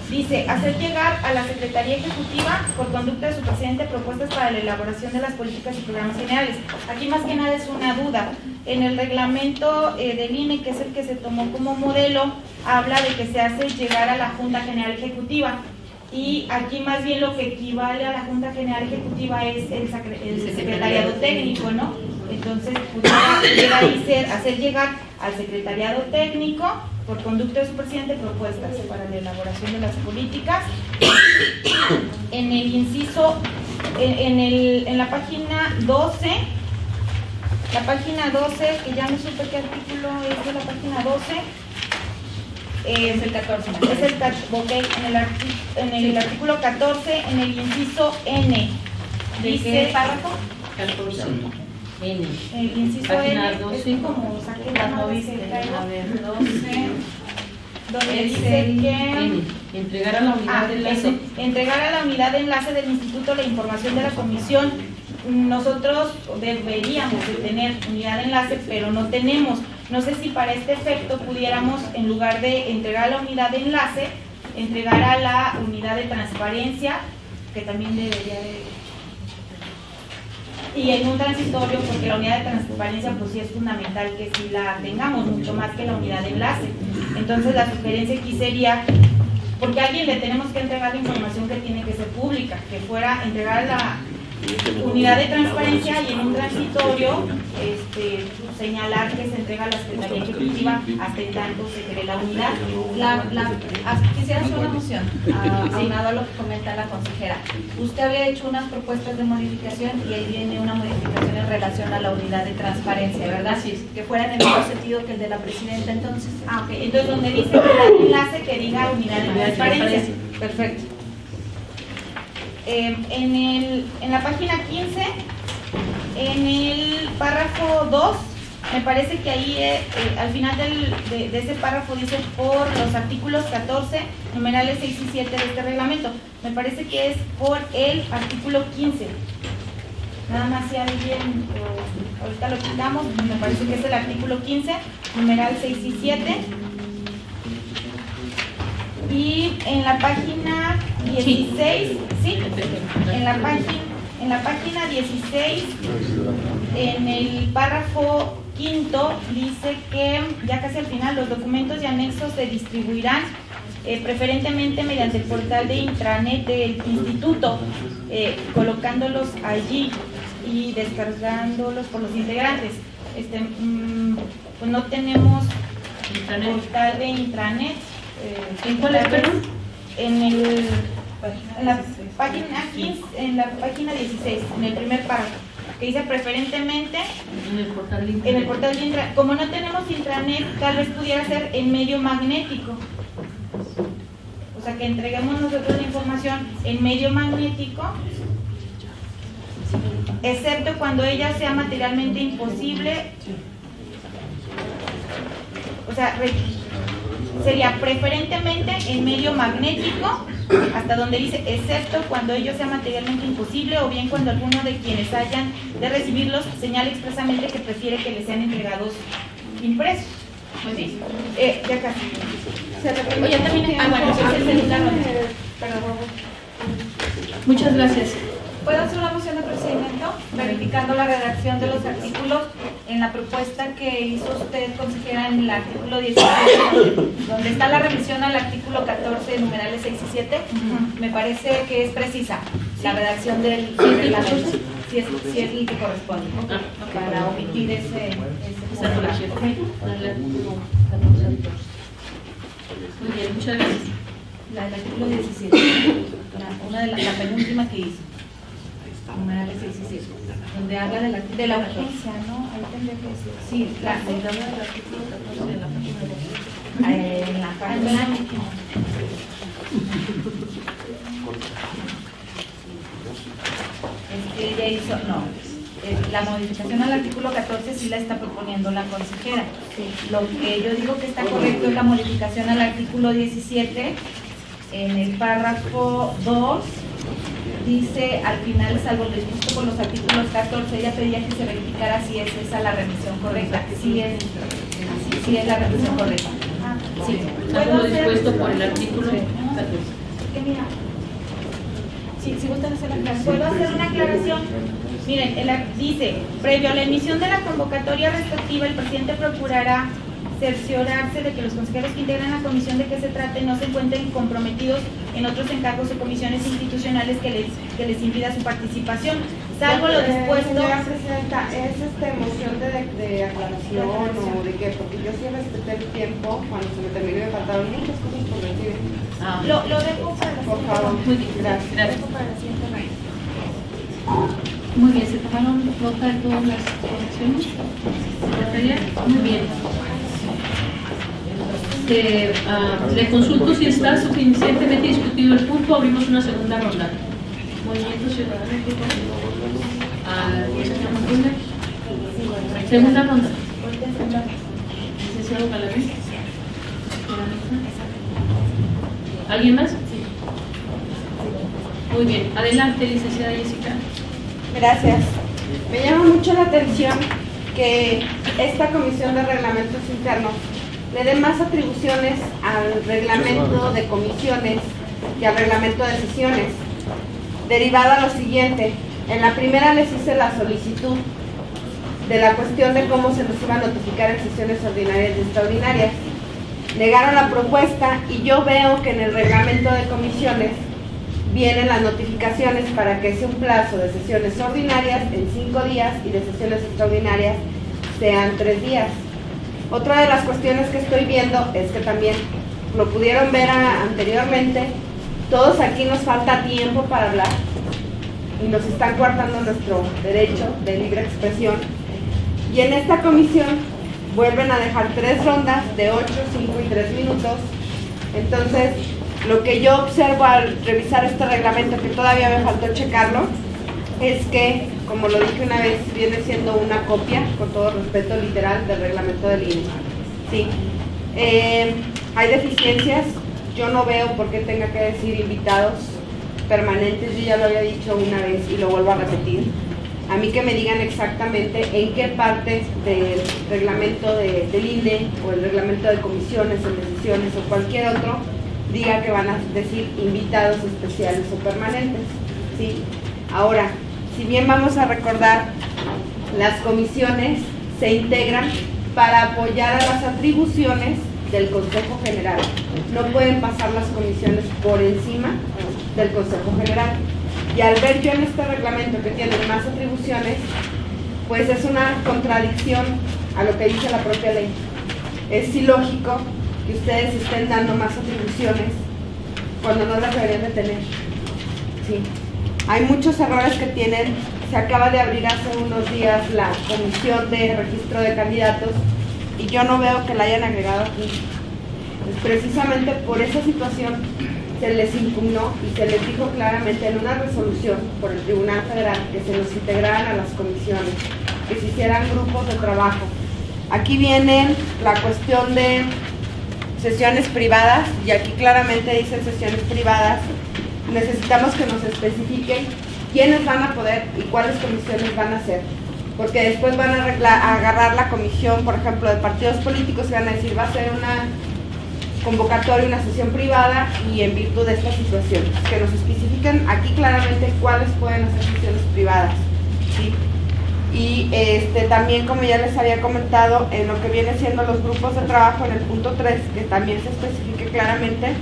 dice, hacer llegar a la Secretaría Ejecutiva, por conducta de su presidente, propuestas para la elaboración de las políticas y programas generales. Aquí más que nada es una duda. En el reglamento del INE, que es el que se tomó como modelo, habla de que se hace llegar a la Junta General Ejecutiva. Y aquí más bien lo que equivale a la Junta General Ejecutiva es el secretariado técnico, ¿no? Entonces pudiera ahí ser hacer llegar al secretariado técnico, por conducta de su presidente, propuestas para la elaboración de las políticas. En el inciso, en la página 12, que ya no supe qué artículo es de la página 12, es el 14. En el artículo 14, en el inciso N, dice... ¿De qué párrafo? 14. N. El inciso Página N 12. es como saqué la No nota viste, a ver, 12, donde Es dice el que... N. Entregar a la unidad de enlace. eso, entregar a la unidad de enlace del instituto la información de la comisión. Nosotros deberíamos de tener unidad de enlace, pero no tenemos. No sé si para este efecto pudiéramos, en lugar de entregar a la unidad de enlace, entregar a la unidad de transparencia, que también debería de... Y en un transitorio, porque la unidad de transparencia pues sí es fundamental que sí la tengamos, mucho más que la unidad de enlace. Entonces la sugerencia aquí sería, porque a alguien le tenemos que entregar la información que tiene que ser pública, que fuera entregar a la unidad de transparencia y en un transitorio señalar que se entrega a la Secretaría Ejecutiva hasta en tanto se cree la unidad. Quisiera hacer una moción, aunado a lo que comenta la consejera. Usted había hecho unas propuestas de modificación y ahí viene una modificación en relación a la unidad de transparencia, ¿verdad? Sí. Que fuera en el mismo sentido que el de la presidenta, entonces. Ok. Entonces donde dice que el enlace que diga unidad de transparencia. Perfecto. En la página 15, en el párrafo 2, me parece que ahí al final de ese párrafo dice por los artículos 14, numerales 6 y 7 de este reglamento. Me parece que es por el artículo 15. Nada más si alguien, ahorita lo quitamos, me parece que es el artículo 15, numeral 6 y 7. Y en la página 16, ¿sí? En la página 16, en el párrafo quinto, dice que ya casi al final los documentos y anexos se distribuirán preferentemente mediante el portal de intranet del instituto, colocándolos allí y descargándolos por los integrantes. Pues no tenemos portal de intranet. ¿En cuál es, perdón? En la página 15, en la página 16, en el primer párrafo, que dice preferentemente en el portal de intranet. Como no tenemos intranet, tal vez pudiera ser en medio magnético. O sea, que entreguemos nosotros la información en medio magnético, excepto cuando ella sea materialmente imposible. O sea, sería preferentemente en medio magnético, hasta donde dice excepto cuando ello sea materialmente imposible o bien cuando alguno de quienes hayan de recibirlos señale expresamente que prefiere que les sean entregados impresos. Pues sí, ya casi. Oye, también, bueno, ese es el celular. Muchas gracias. ¿Puedo hacer una moción de procedimiento? Verificando la redacción de los artículos en la propuesta que hizo usted, consejera, en el artículo 17, donde está la revisión al artículo 14, numerales 6 y 7. Me parece que es precisa la redacción del reglamento, si es el que corresponde, para omitir esa redacción. Muy bien, muchas gracias. La del artículo 17, la penúltima que hizo. Numerales 6 y 7, donde habla de la urgencia, ¿no? Ahí tendría que decir. Sí, del artículo 14 de la página 2. En la página. Ella hizo, no. La modificación al artículo 14 sí la está proponiendo la consejera. Lo que yo digo que está correcto es la modificación al artículo 17, en el párrafo 2. Dice al final, salvo lo dispuesto por los artículos 14, ella pedía que se verificara si es esa la revisión correcta. Sí es la revisión correcta. Sí. Salvo lo dispuesto por el artículo 14. Mira, si gustan hacer la aclaración. ¿Puedo hacer una aclaración? Miren, dice, previo a la emisión de la convocatoria respectiva, el presidente procurará cerciorarse de que los consejeros que integran la comisión de que se trate no se encuentren comprometidos en otros encargos o comisiones institucionales que les impida su participación, salvo lo dispuesto. Señora Presidenta, ¿es moción de aclaración o de qué? Porque yo sí respeté el tiempo cuando se me terminó y me faltaron muchas cosas por decir. Lo dejo para la por favor. Muy bien, Lo dejo para la siguiente vez. Muy bien, ¿se tomaron nota de todas las correcciones? ¿Secretaría? Muy bien. Le consulto si está suficientemente discutido el punto, abrimos una segunda ronda. Movimiento Ciudadano, segunda ronda. Licenciado Galaviz. ¿Alguien más? Muy bien, adelante, licenciada Jessica. Gracias. Me llama mucho la atención que esta Comisión de Reglamentos Internos le dé más atribuciones al reglamento de comisiones y al reglamento de sesiones. Derivado a lo siguiente, en la primera les hice la solicitud de la cuestión de cómo se nos iba a notificar en sesiones ordinarias y extraordinarias. Negaron la propuesta y yo veo que en el reglamento de comisiones vienen las notificaciones para que sea un plazo de sesiones ordinarias en 5 días y de sesiones extraordinarias sean 3 días. Otra de las cuestiones que estoy viendo es que también lo pudieron ver anteriormente, todos aquí nos falta tiempo para hablar y nos están coartando nuestro derecho de libre expresión. Y en esta comisión vuelven a dejar 3 rondas de 8, 5 y 3 minutos. Entonces, lo que yo observo al revisar este reglamento, que todavía me faltó checarlo, es que, como lo dije una vez, viene siendo una copia, con todo respeto, literal del reglamento del INE. Sí. Hay deficiencias. Yo no veo por qué tenga que decir invitados permanentes. Yo ya lo había dicho una vez y lo vuelvo a repetir. A mí que me digan exactamente en qué parte del reglamento del INE o el reglamento de comisiones o decisiones o cualquier otro diga que van a decir invitados especiales o permanentes. ¿Sí? Ahora, si bien vamos a recordar, las comisiones se integran para apoyar a las atribuciones del Consejo General. No pueden pasar las comisiones por encima del Consejo General. Y al ver yo en este reglamento que tienen más atribuciones, pues es una contradicción a lo que dice la propia ley. Es ilógico que ustedes estén dando más atribuciones cuando no las deberían de tener. Sí. Hay muchos errores que tienen. Se acaba de abrir hace unos días la comisión de registro de candidatos y yo no veo que la hayan agregado aquí. Pues precisamente por esa situación se les impugnó y se les dijo claramente en una resolución por el Tribunal Federal que se nos integraran a las comisiones, que se hicieran grupos de trabajo. Aquí viene la cuestión de sesiones privadas y aquí claramente dicen sesiones privadas. Necesitamos que nos especifiquen quiénes van a poder y cuáles comisiones van a hacer, porque después van a agarrar la comisión, por ejemplo, de partidos políticos y van a decir va a ser una convocatoria, una sesión privada y en virtud de esta situación, que nos especifiquen aquí claramente cuáles pueden hacer sesiones privadas. ¿Sí? Y también, como ya les había comentado, en lo que viene siendo los grupos de trabajo en el punto 3, que también se especifique claramente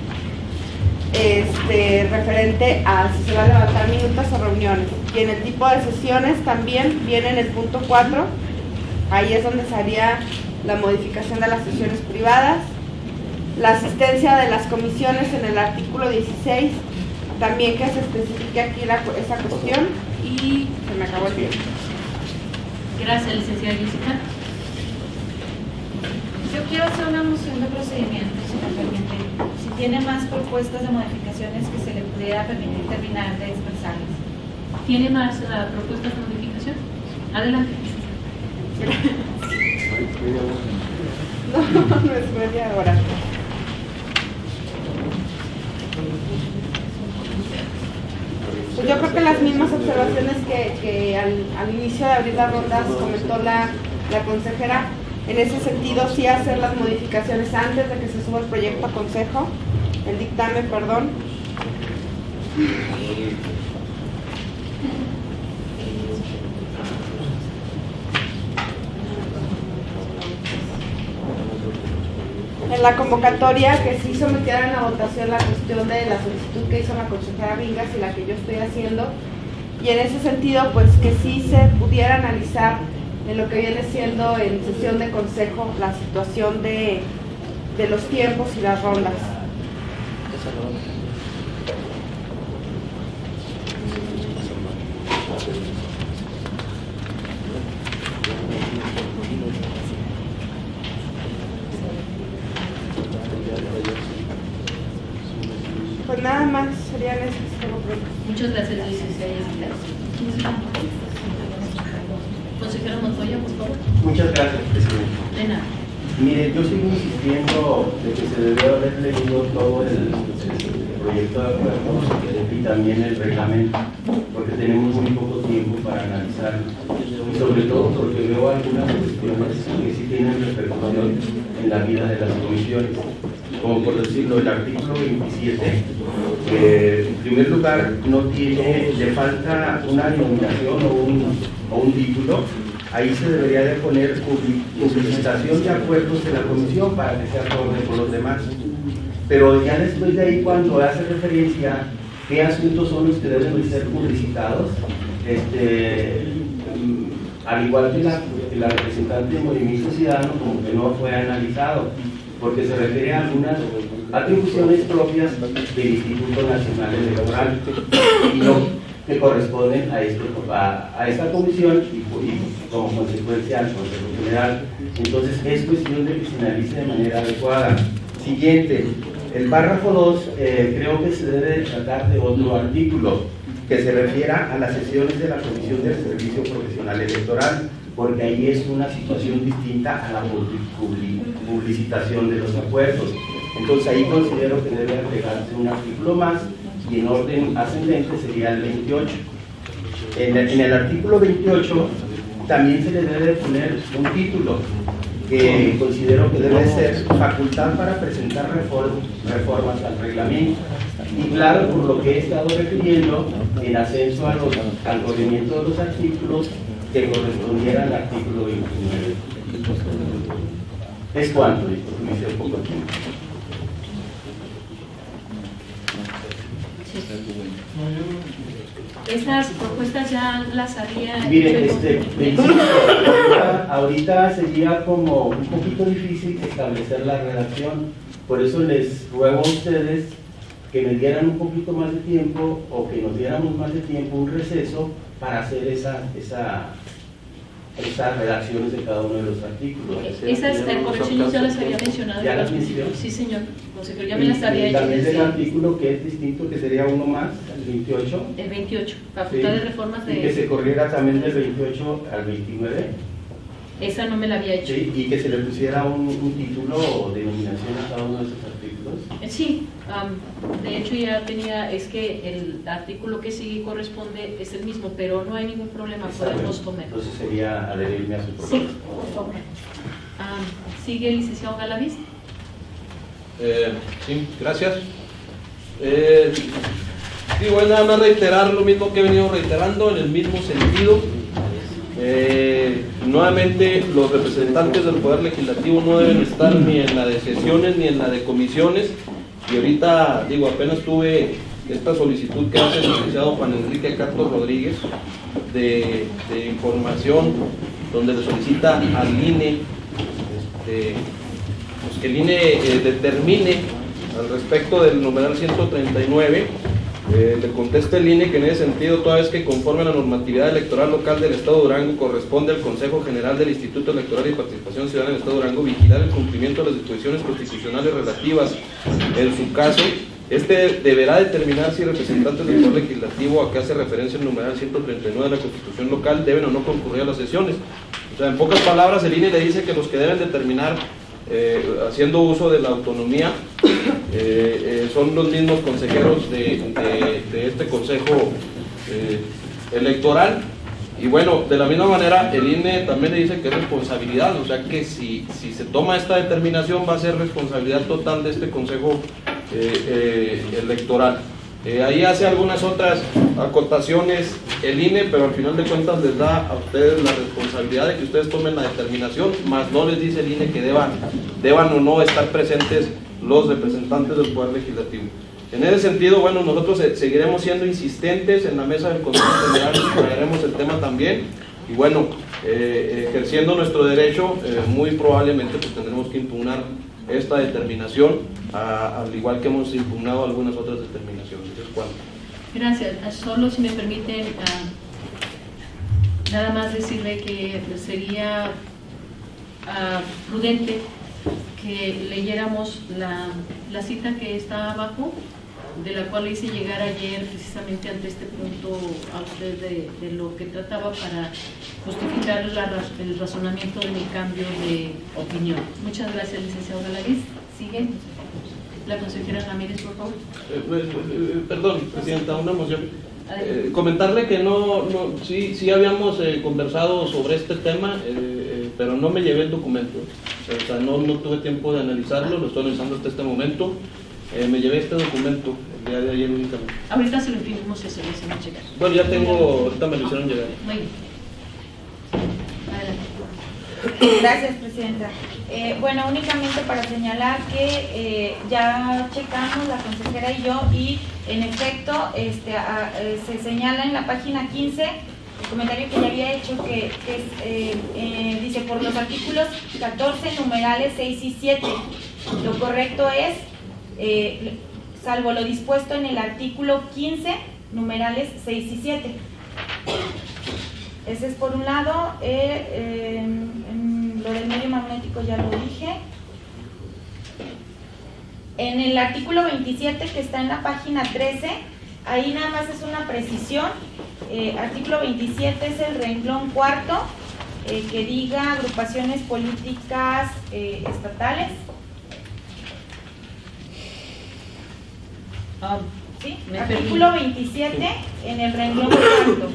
referente a si se va a levantar minutas o reuniones. Y en el tipo de sesiones también viene en el punto 4, ahí es donde se haría la modificación de las sesiones privadas. La asistencia de las comisiones en el artículo 16, también que se especifique aquí esa cuestión y se me acabó el tiempo. Gracias, licenciada Jessica. Yo quiero hacer una moción de procedimiento, si me permite. Si tiene más propuestas de modificaciones que se le pudiera permitir terminar de expresarles. ¿Tiene más propuestas de modificación? Adelante. No es media hora. Pues yo creo que las mismas observaciones que al inicio de abrir las rondas comentó la consejera, en ese sentido sí hacer las modificaciones antes de que se suba el proyecto a consejo, el dictamen, perdón. En la convocatoria que sí sometieran a votación la cuestión de la solicitud que hizo la consejera Vingas y la que yo estoy haciendo, y en ese sentido pues que sí se pudiera analizar en lo que viene siendo en sesión de consejo la situación de los tiempos y las rondas. Pues nada más serían esas preguntas. Muchas gracias, licenciada Jessica. Consejero Montoya, por favor. Muchas gracias, presidente. De nada. Mire, yo sigo insistiendo de que se debió haber leído todo el proyecto de acuerdo y también el reglamento, porque tenemos muy poco tiempo para analizarlo. Y sobre todo porque veo algunas cuestiones que sí tienen repercusión en la vida de las comisiones. Como por decirlo, el artículo 27, en primer lugar, le falta una denominación o un título. Ahí se debería de poner publicitación de acuerdos de la comisión para que sea acorde con los demás. Pero ya después de ahí, cuando hace referencia qué asuntos son los que deben de ser publicitados, al igual que la representante de Movimiento Ciudadano, como que no fue analizado, porque se refiere a algunas atribuciones propias del Instituto Nacional Electoral y no que corresponden a esta comisión y como consecuencia al Consejo General. Entonces es cuestión de que se analice de manera adecuada. Siguiente, el párrafo 2 creo que se debe tratar de otro artículo que se refiera a las sesiones de la Comisión del Servicio Profesional Electoral, porque ahí es una situación distinta a la publicitación de los acuerdos. Entonces ahí considero que debe agregarse un artículo más y en orden ascendente sería el 28. En el artículo 28 también se le debe poner un título que considero que debe ser facultad para presentar reformas al reglamento. Y claro, por lo que he estado refiriendo, en ascenso al corrimiento de los artículos que correspondieran al artículo 29. ¿Es cuánto? Me hice un poco tiempo. Esas propuestas ya las había... Mire, ahorita sería como un poquito difícil establecer la redacción, por eso les ruego a ustedes que me dieran un poquito más de tiempo o que nos diéramos más de tiempo, un receso para hacer esas redacciones de cada uno de los artículos. Esas correcciones ya las había mencionado. ¿Ya las mencionó? Sí, señor. Consejero, ya me las había hecho. También del artículo que es distinto, que sería uno más, el 28. El 28, facultad de reformas de... Y que se corriera también del 28 al 29. Esa no me la había hecho. Sí, y que se le pusiera un título o denominación a cada uno de esos artículos. Sí, de hecho ya tenía, es que el artículo que sigue corresponde es el mismo, pero no hay ningún problema, podemos comer. Entonces sería adherirme a su propuesta. Sí, okay. ¿Sigue el licenciado Galaviz? Sí, gracias. Voy nada más reiterar lo mismo que he venido reiterando en el mismo sentido. Nuevamente, los representantes del Poder Legislativo no deben estar ni en la de sesiones ni en la de comisiones. Y ahorita, apenas tuve esta solicitud que hace el licenciado Juan Enrique Carlos Rodríguez de información, donde le solicita al INE pues que el INE determine al respecto del numeral 139. Le contesta el INE que en ese sentido, toda vez que conforme a la normatividad electoral local del Estado de Durango, corresponde al Consejo General del Instituto Electoral y Participación Ciudadana del Estado de Durango vigilar el cumplimiento de las disposiciones constitucionales relativas en su caso. Deberá determinar si representantes del Poder Legislativo, a que hace referencia el numeral 139 de la Constitución local, deben o no concurrir a las sesiones. O sea, en pocas palabras, el INE le dice que los que deben determinar, haciendo uso de la autonomía, son los mismos consejeros de este Consejo Electoral. Y bueno, de la misma manera, el INE también le dice que es responsabilidad, o sea que si se toma esta determinación, va a ser responsabilidad total de este Consejo Electoral. Ahí hace algunas otras acotaciones el INE, pero al final de cuentas les da a ustedes la responsabilidad de que ustedes tomen la determinación, más no les dice el INE que deban o no estar presentes los representantes del Poder Legislativo. En ese sentido, bueno, nosotros seguiremos siendo insistentes en la mesa del Consejo General, traeremos el tema también, y bueno, ejerciendo nuestro derecho, muy probablemente pues tendremos que impugnar esta determinación, al igual que hemos impugnado algunas otras determinaciones. ¿Es cuánto? Gracias. Solo si me permiten, nada más decirle que sería prudente que leyéramos la cita que está abajo, de la cual hice llegar ayer precisamente ante este punto a usted de lo que trataba para justificar el razonamiento de mi cambio de opinión. Muchas gracias, licenciado Galaviz. ¿Sigue? La consejera Ramírez, por favor. Perdón, Presidenta, una moción. Comentarle que sí habíamos conversado sobre este tema, pero no me llevé el documento. O sea, no tuve tiempo de analizarlo, lo estoy analizando hasta este momento. Me llevé este documento el día de ayer únicamente. Ahorita se lo imprimimos y se lo hicimos llegar. Bueno, ya tengo, ahorita me lo hicieron llegar. Muy bien. Adelante. Gracias, Presidenta. Bueno, únicamente para señalar que ya checamos la consejera y yo, y en efecto se señala en la página 15 el comentario que ya había hecho, que dice por los artículos 14, numerales 6 y 7. Lo correcto es, salvo lo dispuesto en el artículo 15, numerales 6 y 7. Ese es por un lado. Lo del medio magnético ya lo dije. En el artículo 27, que está en la página 13, ahí nada más es una precisión. Artículo 27 es el renglón cuarto, que diga agrupaciones políticas estatales. ¿Sí? Artículo 27 en el renglón cuarto.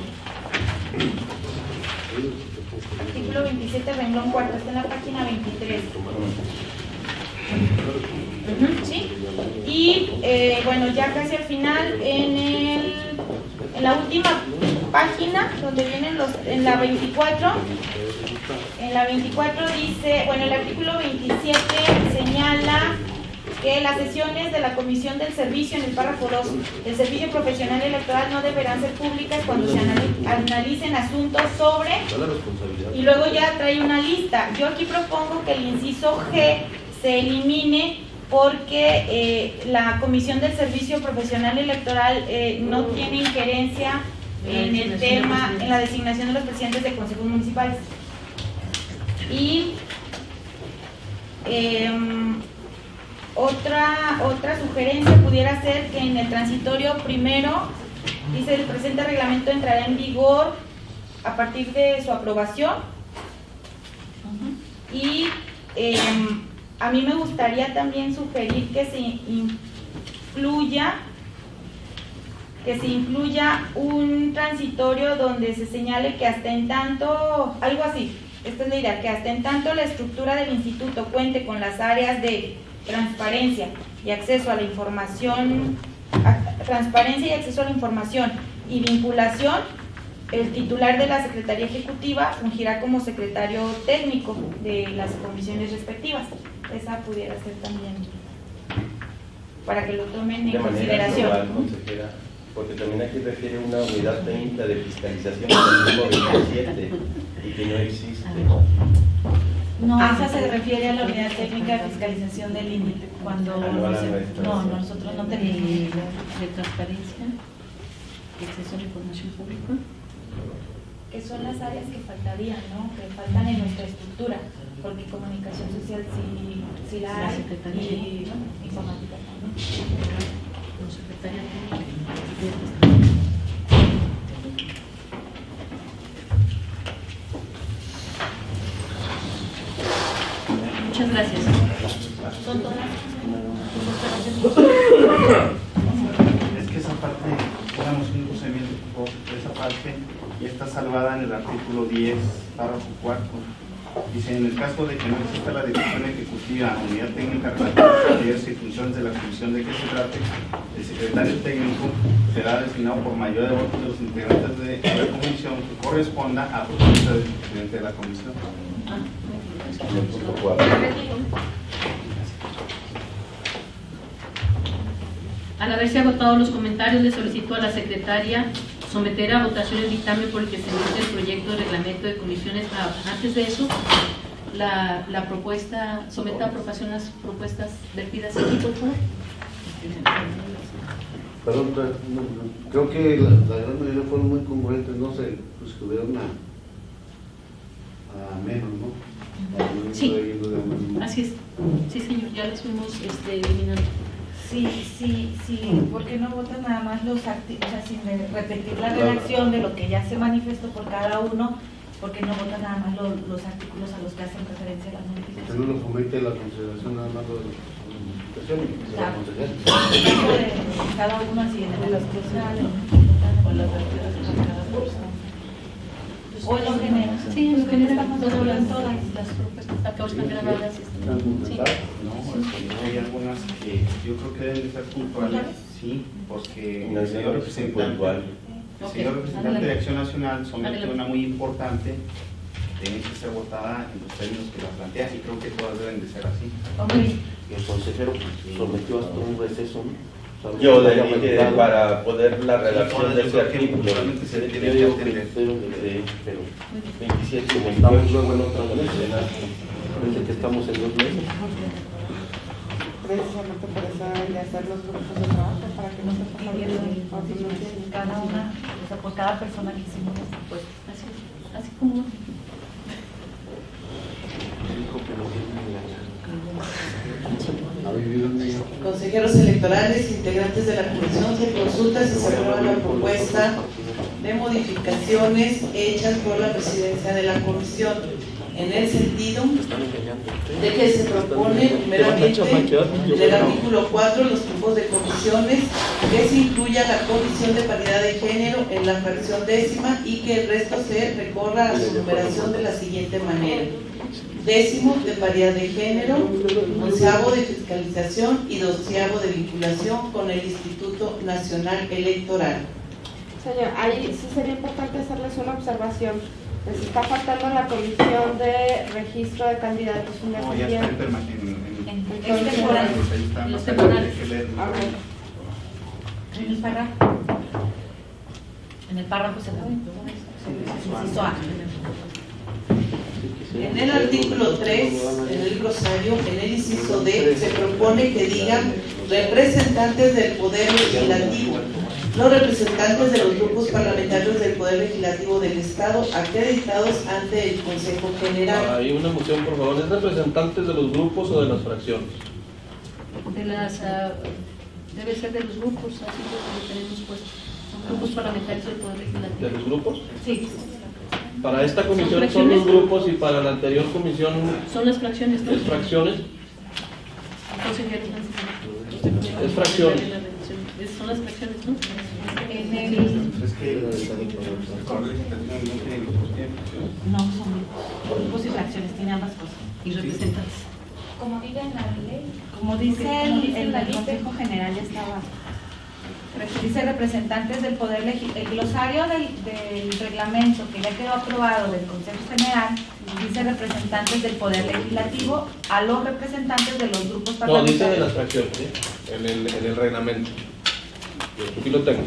Artículo 27, renglón cuarto, está en la página 23. ¿Sí? Y bueno, ya casi al final, en la última página, donde vienen en la 24, dice, bueno, el artículo 27 señala que las sesiones de la Comisión del Servicio, en el párrafo 2, del Servicio Profesional Electoral no deberán ser públicas cuando se analicen asuntos sobre, y luego ya trae una lista. Yo aquí propongo que el inciso G se elimine porque la Comisión del Servicio Profesional Electoral no tiene injerencia en el tema, en la designación de los presidentes de consejos municipales. Y otra sugerencia pudiera ser que en el transitorio primero, dice, el presente reglamento entrará en vigor a partir de su aprobación. Y a mí me gustaría también sugerir que se incluya un transitorio donde se señale que hasta en tanto, algo así, esta es la idea, que hasta en tanto la estructura del instituto cuente con las áreas de transparencia y acceso a la información, y vinculación, el titular de la Secretaría Ejecutiva fungirá como secretario técnico de las comisiones respectivas. Esa pudiera ser también, para que lo tomen en consideración. Global, consejera, porque también aquí refiere una unidad técnica de fiscalización del número 27 y que no existe. No, esa se refiere a la unidad técnica de fiscalización del INE. Cuando nosotros no tenemos de transparencia, acceso a la información pública, que son las áreas que faltarían, ¿no? Que faltan en nuestra estructura, porque comunicación social sí la hay, y informática también. como secretaria técnica. Muchas gracias. ¿Son todas? Es que esa parte, éramos un procedimiento por esa parte, y está salvada en el artículo 10, párrafo 4. Dice, en el caso de que no exista la dirección ejecutiva, unidad técnica relativa a las actividades y funciones de la comisión de que se trate, el secretario técnico será designado por mayoría de votos de los integrantes de la comisión que corresponda a propuesta del presidente de la comisión. Al haberse agotado los comentarios, le solicito a la secretaria someter a votación el dictamen por el que se emite el proyecto de reglamento de comisiones. Antes de eso, la propuesta, someta a aprobación las propuestas vertidas aquí, por favor. Perdón, creo que la gran mayoría fueron muy congruentes, no sé, pues estuvieron a menos, ¿no? Sí, así es. Sí, señor, ya los fuimos eliminando. Sí, ¿por qué no votan nada más los artículos, o sea, sin repetir la redacción de lo que ya se manifestó por cada uno? ¿Por qué no votan nada más los artículos a los que hacen referencia a las modificaciones? Que no lo fomente la consideración nada más de los modificación y que se va a conceder. Cada uno así en el hospital o las vertidas de cada persona. O en lo general. Sí, en lo general estamos hablando todas las propuestas. Acá están grabadas. Sí. No, hay algunas que yo creo que deben de ser puntuales, sí, porque el señor representante de Acción Nacional sometió una muy importante, tiene que ser votada en los términos que la plantea, y creo que todas deben de ser así. Y el consejero sometió hasta un receso, ¿no? Yo le dije para poder la redacción de ese artículo. Se tiene que atender, pero 27 comentamos luego en otra manera. Parece que estamos en 2 meses. Precisamente por eso deben de hacer los grupos de trabajo para que no se formen cada una, o sea, por cada persona que hicimos esta propuesta. Así como. Consejeros electorales, integrantes de la comisión, se consulta si se aprueba la propuesta de modificaciones hechas por la presidencia de la comisión, en el sentido de que se propone primeramente del artículo 4 los tipos de comisiones, que se incluya la comisión de paridad de género en la fracción décima y que el resto se recorra a su numeración de la siguiente manera: 10º de paridad de género, 11º de fiscalización y 12º de vinculación con el Instituto Nacional Electoral. Señor, ahí sí sería importante hacerles una observación. Les está faltando la comisión de registro de candidatos. No, ya está en permanente. Es temporal. Los temporales. En el párrafo. En el párrafo se inciso A. En el artículo 3, en el glosario, en el inciso D, se propone que digan representantes del Poder Legislativo, los representantes de los grupos parlamentarios del Poder Legislativo del Estado acreditados ante el Consejo General. Hay una moción, por favor. ¿Es representantes de los grupos o de las fracciones? De las, debe ser de los grupos, así lo tenemos puesto. Son grupos parlamentarios del Poder Legislativo. ¿De los grupos? Sí. Para esta comisión son los grupos y para la anterior comisión son las fracciones. ¿Es fracciones? Es fracciones. Son las fracciones, ¿no? Es que no son grupos y fracciones, tiene ambas cosas. Y representantes. Como dice en la ley. Como dice el Consejo General, ya estaba. Dice representantes del Poder Legislativo. El glosario del reglamento que ya quedó aprobado del Consejo General dice representantes del Poder Legislativo a los representantes de los grupos parlamentarios. No, dice de las fracciones, ¿sí? En el reglamento. Aquí lo tengo.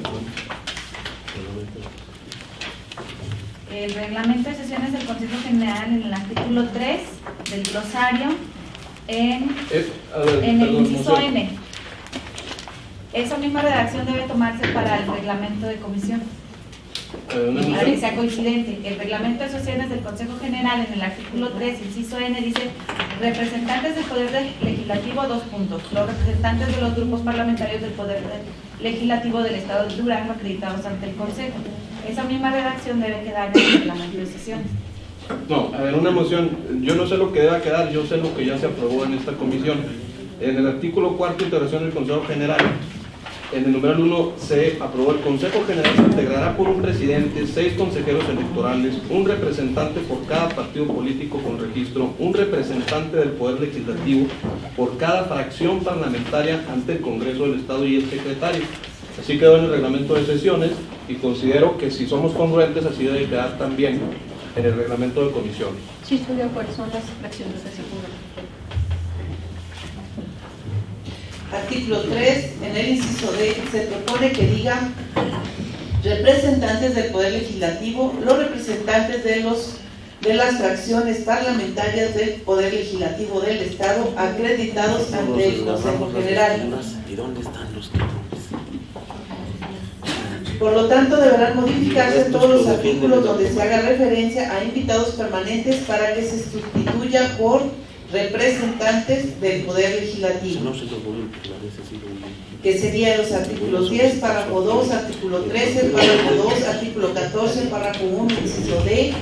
El reglamento de sesiones del Consejo General en el artículo 3 del glosario en el inciso N. Esa misma redacción debe tomarse para el reglamento de comisión. Para que sea coincidente. El reglamento de sesiones del Consejo General en el artículo 3, inciso N, dice representantes del Poder Legislativo, 2 puntos. Los representantes de los grupos parlamentarios del Poder Legislativo del Estado de Durango acreditados ante el Consejo. Esa misma redacción debe quedar en el reglamento de sesiones. No, a ver, una moción, yo no sé lo que deba quedar, yo sé lo que ya se aprobó en esta comisión. En el artículo 4, integración del Consejo General, en el numeral 1 se aprobó: el Consejo General se integrará por un presidente, 6 consejeros electorales, un representante por cada partido político con registro, un representante del Poder Legislativo por cada fracción parlamentaria ante el Congreso del Estado y el secretario. Así quedó en el reglamento de sesiones y considero que si somos congruentes así debe quedar también en el reglamento de comisión. Sí, estoy de acuerdo, son las fracciones así como. Artículo 3, en el inciso D, se propone que diga representantes del Poder Legislativo, los representantes de las fracciones parlamentarias del Poder Legislativo del Estado acreditados ante el Consejo General. ¿Y dónde están los Por lo tanto, deberán modificarse todos los artículos donde se haga referencia a invitados permanentes para que se sustituya por representantes del Poder Legislativo, que serían los artículos 10, párrafo 2, artículo 13, párrafo 2, artículo 14, párrafo 1, inciso D,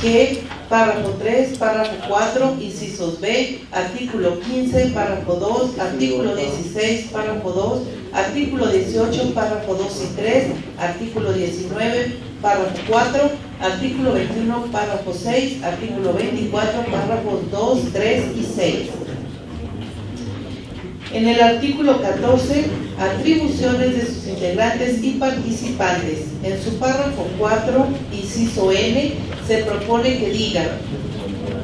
G, párrafo 3, párrafo 4, incisos B, artículo 15, párrafo 2, artículo 16, párrafo 2, artículo 18, párrafo 2 y 3, artículo 19, párrafo 4, artículo 21, párrafo 6, artículo 24, párrafos 2, 3 y 6. En el artículo 14, atribuciones de sus integrantes y participantes. En su párrafo 4, inciso N, se propone que diga: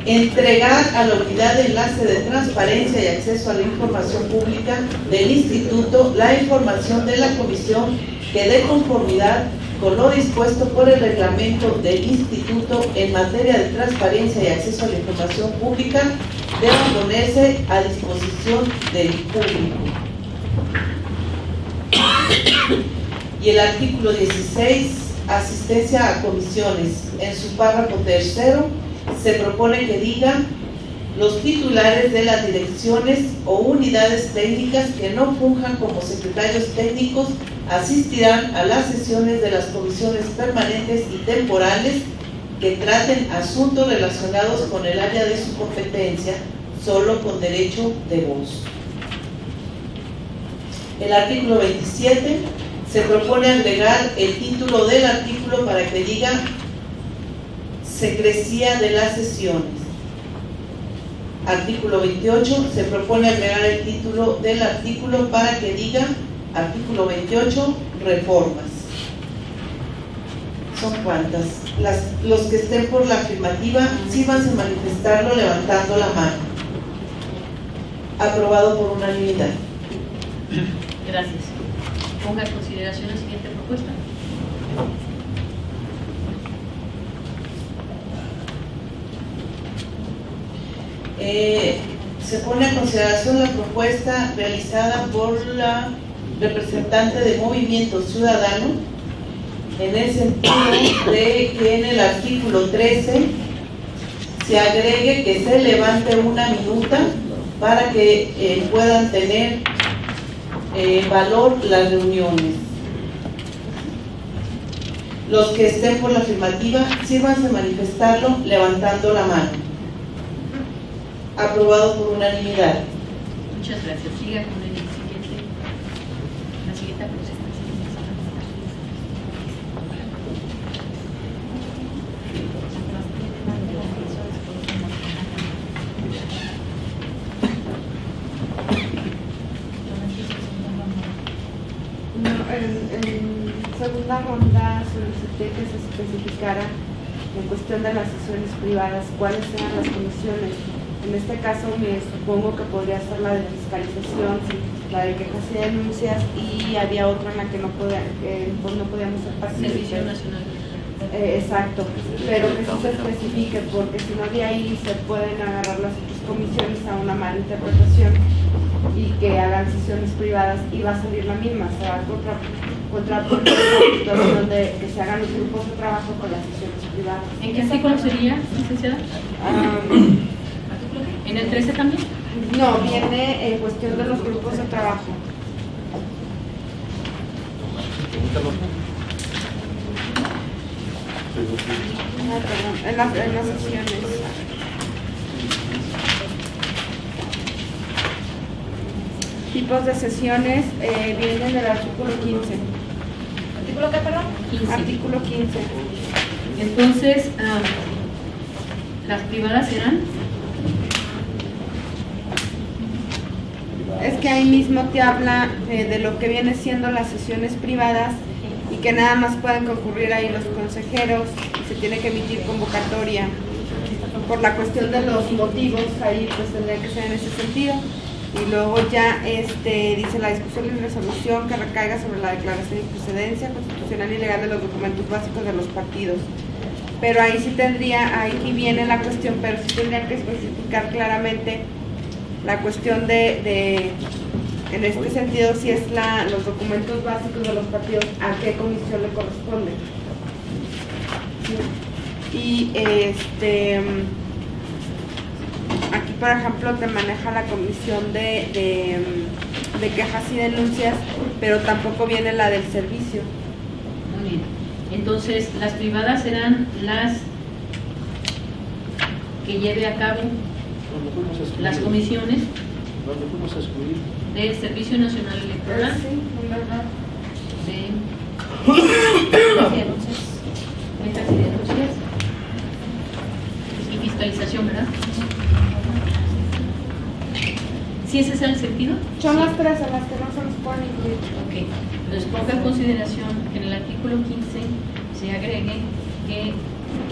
entregar a la unidad de enlace de transparencia y acceso a la información pública del Instituto la información de la comisión que dé conformidad con lo dispuesto por el reglamento del Instituto en materia de transparencia y acceso a la información pública, debe ponerse a disposición del público. Y el artículo 16, asistencia a comisiones. En su párrafo 3, se propone que diga: los titulares de las direcciones o unidades técnicas que no funjan como secretarios técnicos asistirán a las sesiones de las comisiones permanentes y temporales que traten asuntos relacionados con el área de su competencia, solo con derecho de voz. El artículo 27, se propone agregar el título del artículo para que diga: secrecía de las sesiones. Artículo 28, se propone agregar el título del artículo para que diga: artículo 28, reformas. ¿Son cuántas? Los que estén por la afirmativa, sírvanse a manifestarlo levantando la mano. Aprobado por unanimidad. Gracias. Ponga en consideración la siguiente propuesta. Se pone a consideración la propuesta realizada por la representante de Movimiento Ciudadano, en el sentido de que en el artículo 13 se agregue que se levante una minuta para que puedan tener valor las reuniones. Los que estén por la afirmativa, sírvanse a manifestarlo levantando la mano. Aprobado por unanimidad. Muchas gracias. Siga con la siguiente propuesta. En segunda ronda solicité que se especificara en cuestión de las sesiones privadas cuáles eran las comisiones. En este caso me supongo que podría ser la de fiscalización, la de quejas y denuncias, y había otra en la que no podíamos ser partícipes. Servicio Nacional. Exacto, pero que sí se especifique, porque si no de ahí se pueden agarrar las otras comisiones a una mala interpretación y que hagan sesiones privadas y va a salir la misma, se va a contraponer la situación de que se hagan los grupos de trabajo con las sesiones privadas. ¿En qué artículo sería, licenciada? ¿En el 13 también? No, viene en cuestión de los grupos de trabajo. Perdón, en las sesiones. Tipos de sesiones vienen del artículo 15. ¿Artículo qué, perdón? 15. Artículo 15. Entonces, ¿las privadas serán? Es que ahí mismo te habla de lo que viene siendo las sesiones privadas y que nada más pueden concurrir ahí los consejeros y se tiene que emitir convocatoria. Por la cuestión de los motivos, ahí pues tendría que ser en ese sentido. Y luego ya dice la discusión y resolución que recaiga sobre la declaración de procedencia constitucional y legal de los documentos básicos de los partidos. Pero ahí sí tendría, ahí viene la cuestión, pero sí tendría que especificar claramente la cuestión de en este sentido, si es los documentos básicos de los partidos, a qué comisión le corresponde. ¿Sí? Y aquí, por ejemplo, te maneja la comisión de quejas y denuncias, pero tampoco viene la del servicio. Muy bien. Entonces, las privadas serán las que lleve a cabo las comisiones del Servicio Nacional Electoral, de quejas y denuncias y fiscalización, ¿verdad? ¿Sí ese es el sentido? Son las tres a las que no se nos pueden incluir. Ok, entonces ponga en consideración que en el artículo 15 se agregue que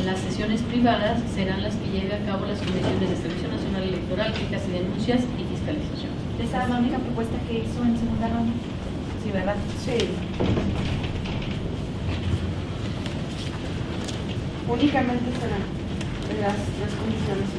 las sesiones privadas serán las que lleve a cabo las comisiones de Servicio Nacional Electoral, quejas y denuncias y fiscalización. Esa es la única propuesta que hizo en segunda ronda. Sí, ¿verdad? Sí. Únicamente serán de las tres comisiones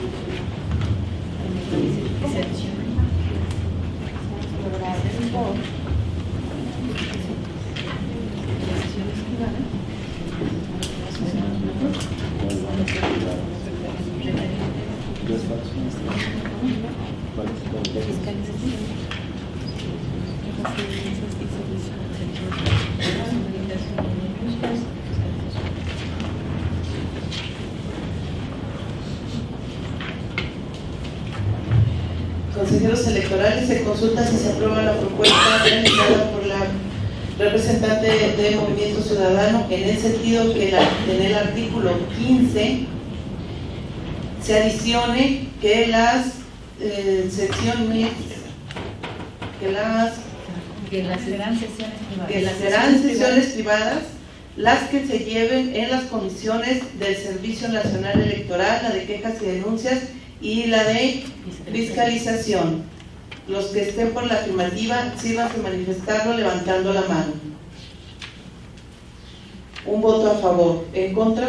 Consejeros electorales, se consulta si se aprueba la propuesta realizada por la representante de Movimiento Ciudadano, en el sentido que en el artículo 15 se adicione que las sesiones, serán sesiones privadas las que se lleven en las comisiones del Servicio Nacional Electoral, la de quejas y denuncias y la de fiscalización. Los que estén por la afirmativa, sirvan de manifestarlo levantando la mano. Un voto a favor. En contra,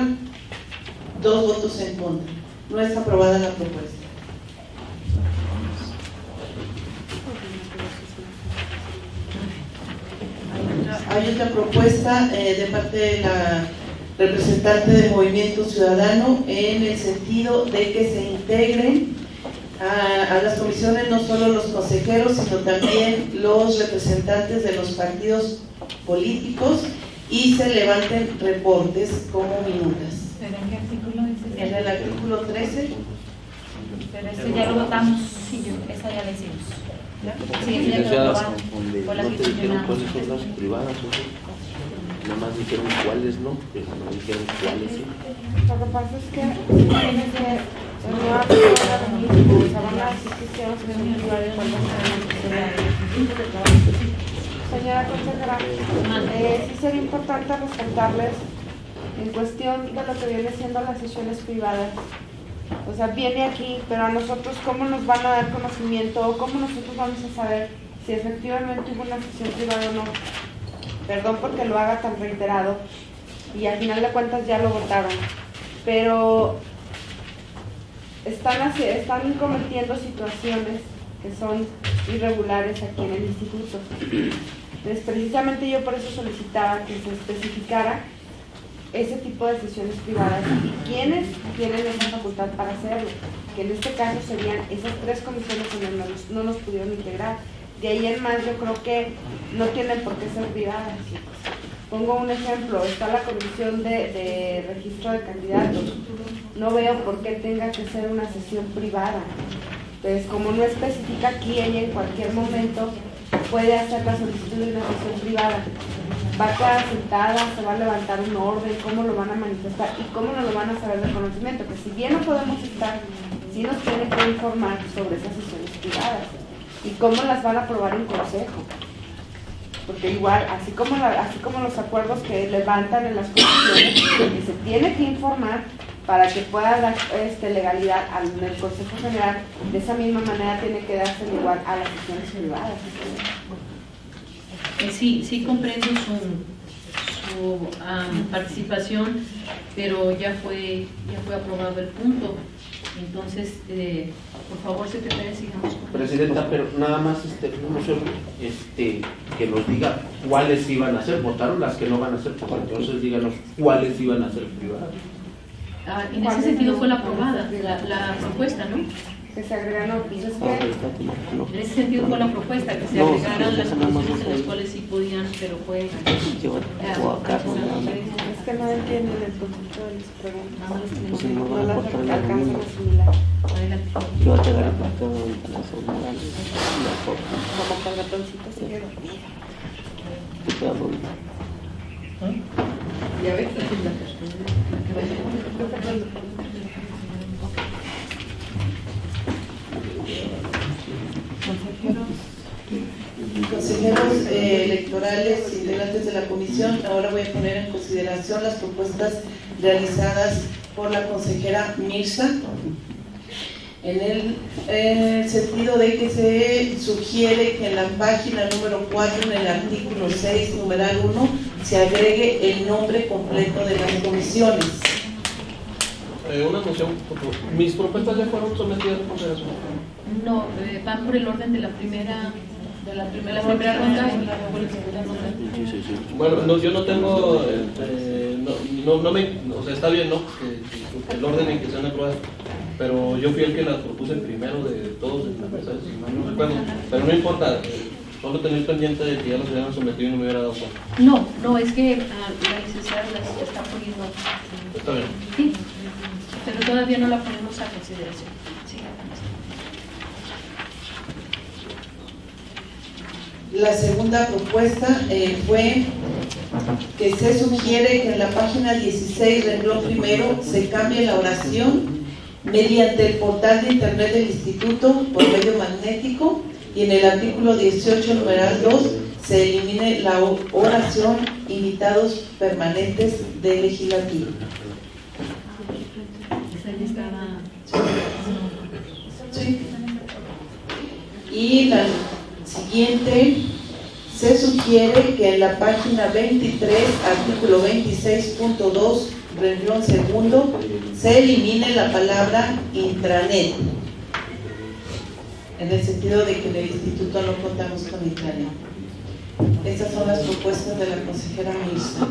2 votos en contra. No es aprobada la propuesta. Hay otra propuesta de parte de la representante del Movimiento Ciudadano en el sentido de que se integren a las comisiones no solo los consejeros, sino también los representantes de los partidos políticos y se levanten reportes como minutas. ¿Pero en qué artículo dice? En el artículo 13. Pero ese ya lo votamos, esa ya la hicimos. Sí, ya lo votamos. ¿No te dijeron cuáles son las privadas? Nada más dijeron cuáles no, pero no dijeron cuáles sí. Lo que pasa es que tiene que no aprobar lo mismo, o sea, van a decir que hicieron sesión privada y cuando señora consejera, sí sería importante respetarles en cuestión de lo que viene siendo las sesiones privadas. O sea, viene aquí, pero a nosotros ¿cómo nos van a dar conocimiento? ¿Cómo nosotros vamos a saber si efectivamente hubo una sesión privada o no? Perdón porque lo haga tan reiterado y al final de cuentas ya lo votaron, pero están cometiendo situaciones que son irregulares aquí en el instituto. Entonces, precisamente yo por eso solicitaba que se especificara ese tipo de sesiones privadas y quiénes tienen esa facultad para hacerlo, que en este caso serían esas 3 comisiones donde no nos pudieron integrar. De ahí en más yo creo que no tienen por qué ser privadas. Pongo un ejemplo, está la comisión de registro de candidatos. No veo por qué tenga que ser una sesión privada. Entonces, como no especifica aquí, ella en cualquier momento puede hacer la solicitud de una sesión privada. Va a quedar sentada, se va a levantar un orden, cómo lo van a manifestar y cómo nos lo van a saber de conocimiento. Que si bien no podemos estar, sí nos tienen que informar sobre esas sesiones privadas y cómo las van a aprobar en consejo. Porque igual, así como los acuerdos que levantan en las comisiones, que se tiene que informar para que pueda dar legalidad en el Consejo General, de esa misma manera tiene que darse igual a las sesiones privadas. Sí comprendo su participación, pero ya fue aprobado el punto. Entonces, por favor, secretaria, sigamos con Presidenta, pero nada más que nos diga cuáles iban a ser. Votaron las que no van a ser, entonces díganos cuáles iban a ser privadas. en ese sentido fue la aprobada, la propuesta, ¿no? que se agregan, no, pues es que... En ese sentido fue la propuesta, que se agregaran las condiciones en las cuales sí podían, pero fue... Es que no entienden el concepto de las preguntas. No las alcanzan a asimilar. Como con ratoncito sigue dormida. Ya ves, Consejeros electorales, integrantes de la comisión, ahora voy a poner en consideración las propuestas realizadas por la consejera Mirza, en el sentido de que se sugiere que en la página número 4, en el artículo 6, numeral 1, se agregue el nombre completo de las comisiones. Una moción, mis propuestas ya fueron sometidas a consideración. No, van por el orden de la primera ronda. Bueno, no, yo no tengo, o sea, está bien, ¿no? Que el orden en que sean aprobadas, pero yo fui el que las propuse primero de todos en la mesa, no recuerdo, pero no importa, solo tener pendiente de que ya los hubieran sometido y no me hubiera dado cuenta. No, es que la licenciada las está poniendo. Está bien. Sí, pero todavía no la ponemos a consideración. Sí. La segunda propuesta fue que se sugiere que en la página 16, renglón primero, se cambie la oración mediante el portal de internet del instituto por medio magnético, y en el artículo 18, numeral 2, se elimine la oración invitados permanentes del legislativo. Sí. Y la siguiente, se sugiere que en la página 23, artículo 26.2, renglón segundo, se elimine la palabra intranet, en el sentido de que en el instituto no contamos con intranet. Estas son las propuestas de la consejera Mirza.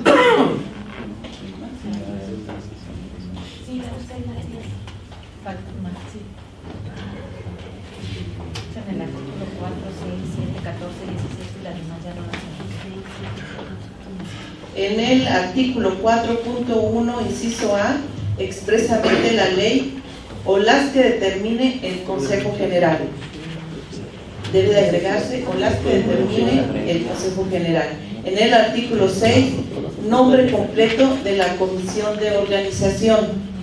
Faltan más, sí. En el artículo 4, 6, 7, 14, 16 y las demás ya no las En el artículo 4.1, inciso A, expresamente la ley o las que determine el Consejo General. Debe de agregarse o las que determine el Consejo General. En el artículo 6, nombre completo de la Comisión de Organización.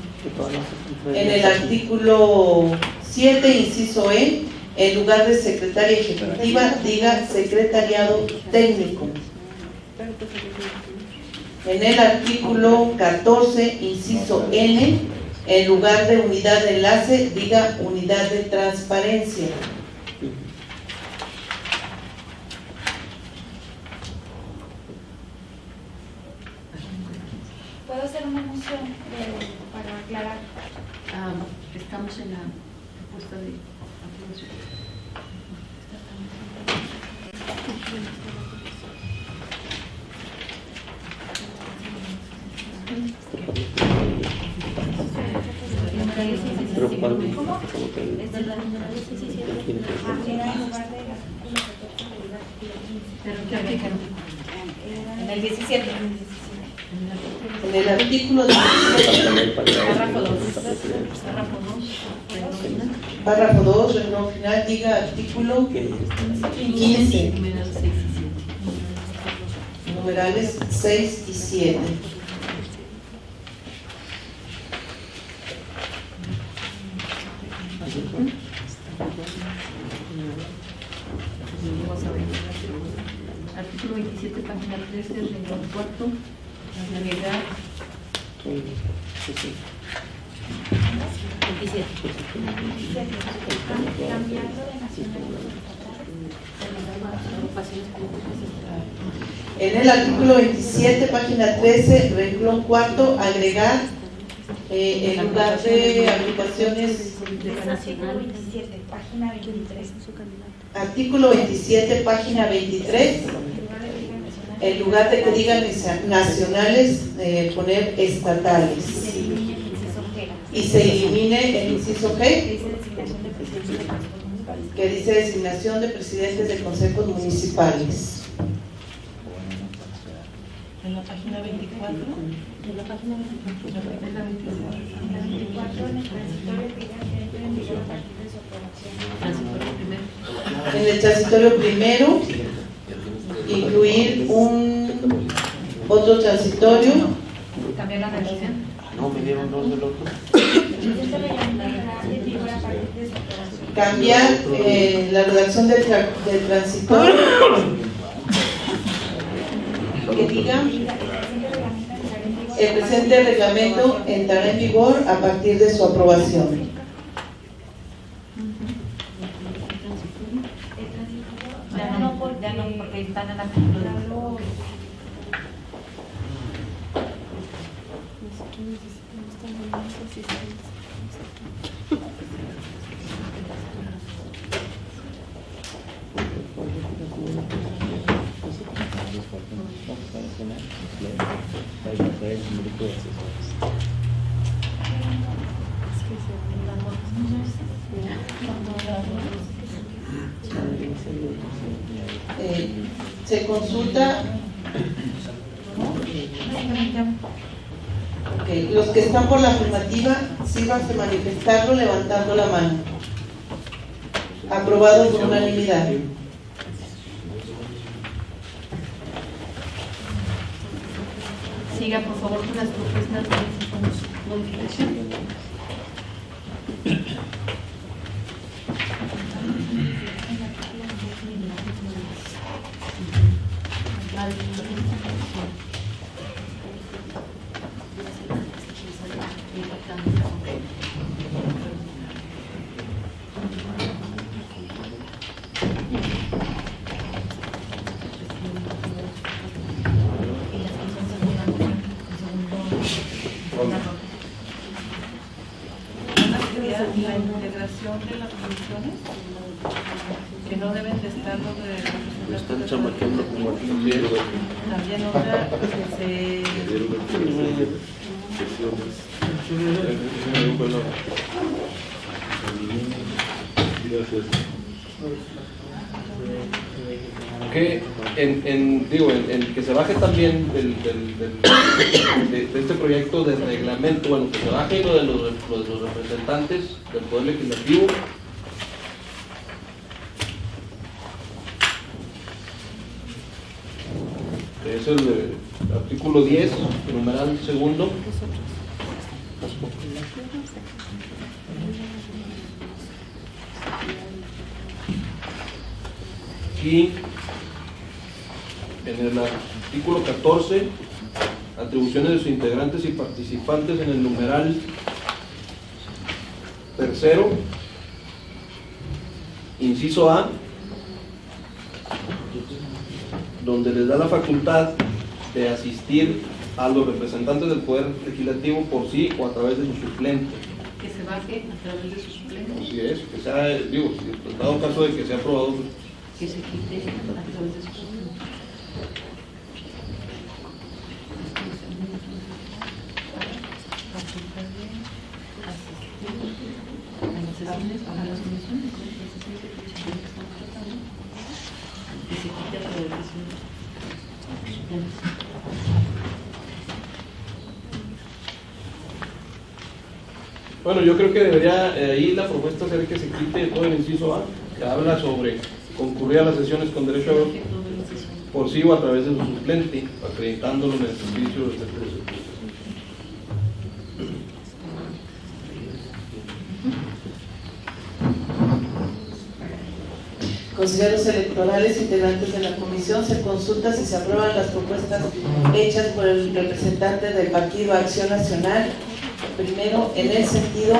En el artículo 7, inciso E, en lugar de secretaria ejecutiva, diga secretariado técnico. En el artículo 14, inciso N, en lugar de unidad de enlace, diga unidad de transparencia. ¿Puedo hacer una moción para aclarar? Estamos en la propuesta de aprobación. ¿Cómo? Es de la número 17. Era en lugar de en el 17. En el artículo 17, párrafo 2, renglón final, diga artículo 15, numerales 6 y 7. Artículo 27, página 13, renglón cuarto, agregar 27. En el artículo 27, página 13, renglón cuarto, agregar en lugar de agrupaciones. Página 23. Artículo 27, página 23, en lugar de que digan nacionales, poner estatales. Y se elimine el inciso G. que dice designación de presidentes de consejos municipales. En la página 24. En la página 24. En la página 24 en el transitorio que en vigor a partir de su aprobación. En el transitorio primero, incluir otro transitorio. Cambiar la redacción. No, me dieron dos del otro. Cambiar la redacción del transitorio. Que diga: el presente reglamento entrará en vigor a partir de su aprobación. Ya no, porque están en la artículo. Se consulta. Okay. Los que están por la afirmativa, sírvanse manifestarlo levantando la mano. Aprobado por unanimidad. Siga, por favor, con las propuestas de modificación. La integración de las comisiones, que no deben de estar los de Me están chamaqueando como aquí también. también otra que se que en que se baje también de este proyecto de reglamento, bueno, que se baje lo de los representantes del Poder Legislativo. Es el artículo 10, numeral segundo. Y en el artículo 14, atribuciones de sus integrantes y participantes, en el numeral tercero, inciso A, donde les da la facultad de asistir a los representantes del Poder Legislativo por sí o a través de su suplente. Que se baje a través de su suplente. Así es, que sea, digo, en dado caso de que sea aprobado, Que se quite a través de su suplente. Para las comisiones, que se quite a través de su suplente. bueno, yo creo que debería ahí la propuesta ser que se quite todo el inciso A, que habla sobre concurrir a las sesiones con derecho a voto por sí o a través de su suplente, acreditándolo en el servicio del servicio. Consejeros electorales, integrantes de la comisión, se consulta si se aprueban las propuestas hechas por el representante del Partido Acción Nacional. Primero, en el sentido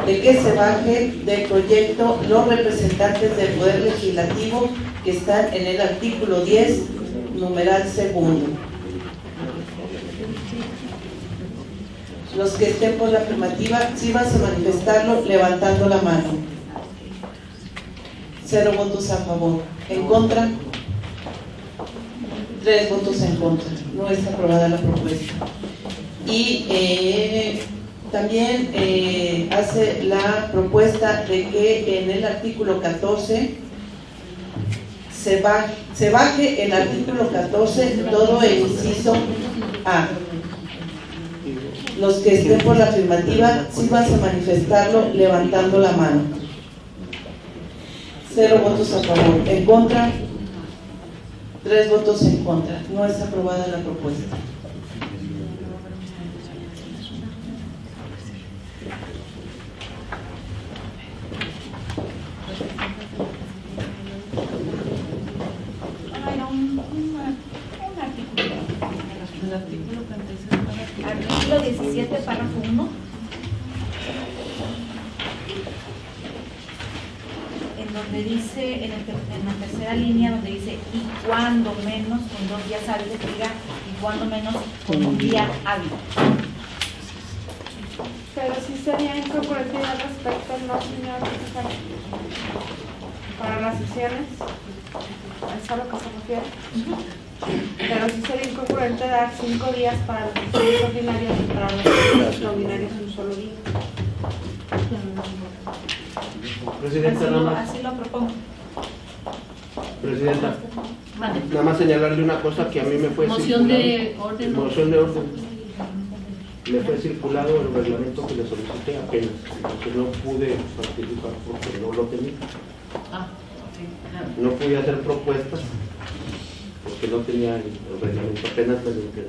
de que se baje del proyecto los representantes del Poder Legislativo que están en el artículo 10, numeral segundo. Los que estén por la afirmativa, sí vas a manifestarlo levantando la mano. 0 votos a favor. ¿En contra? 3 votos en contra. No es aprobada la propuesta. Y También hace la propuesta de que en el artículo 14 se baje el artículo 14 todo el inciso A. Los que estén por la afirmativa, sírvanse a manifestarlo levantando la mano. 0 votos a favor. En contra, 3 votos en contra. No es aprobada la propuesta. Artículo 17, párrafo 1. En donde dice, en la tercera línea, donde dice y cuando menos con 2 días hábiles, diga y cuando menos con un día hábil. Pero sí sería incongruente al respecto, ¿no, señor? Para las sesiones, ¿es a lo que se refiere? Pero sí sería incongruente dar 5 días para las sesiones ordinarias y para las sesiones extraordinarias en un solo día. Presidenta, Así lo propongo. Presidenta, nada más señalarle una cosa que a mí me fue Moción circulado. de orden. Moción de orden. Me fue circulado el reglamento que le solicité apenas, entonces no pude participar porque no lo tenía. No pude hacer propuestas porque no tenía el reglamento, apenas me lo quedé.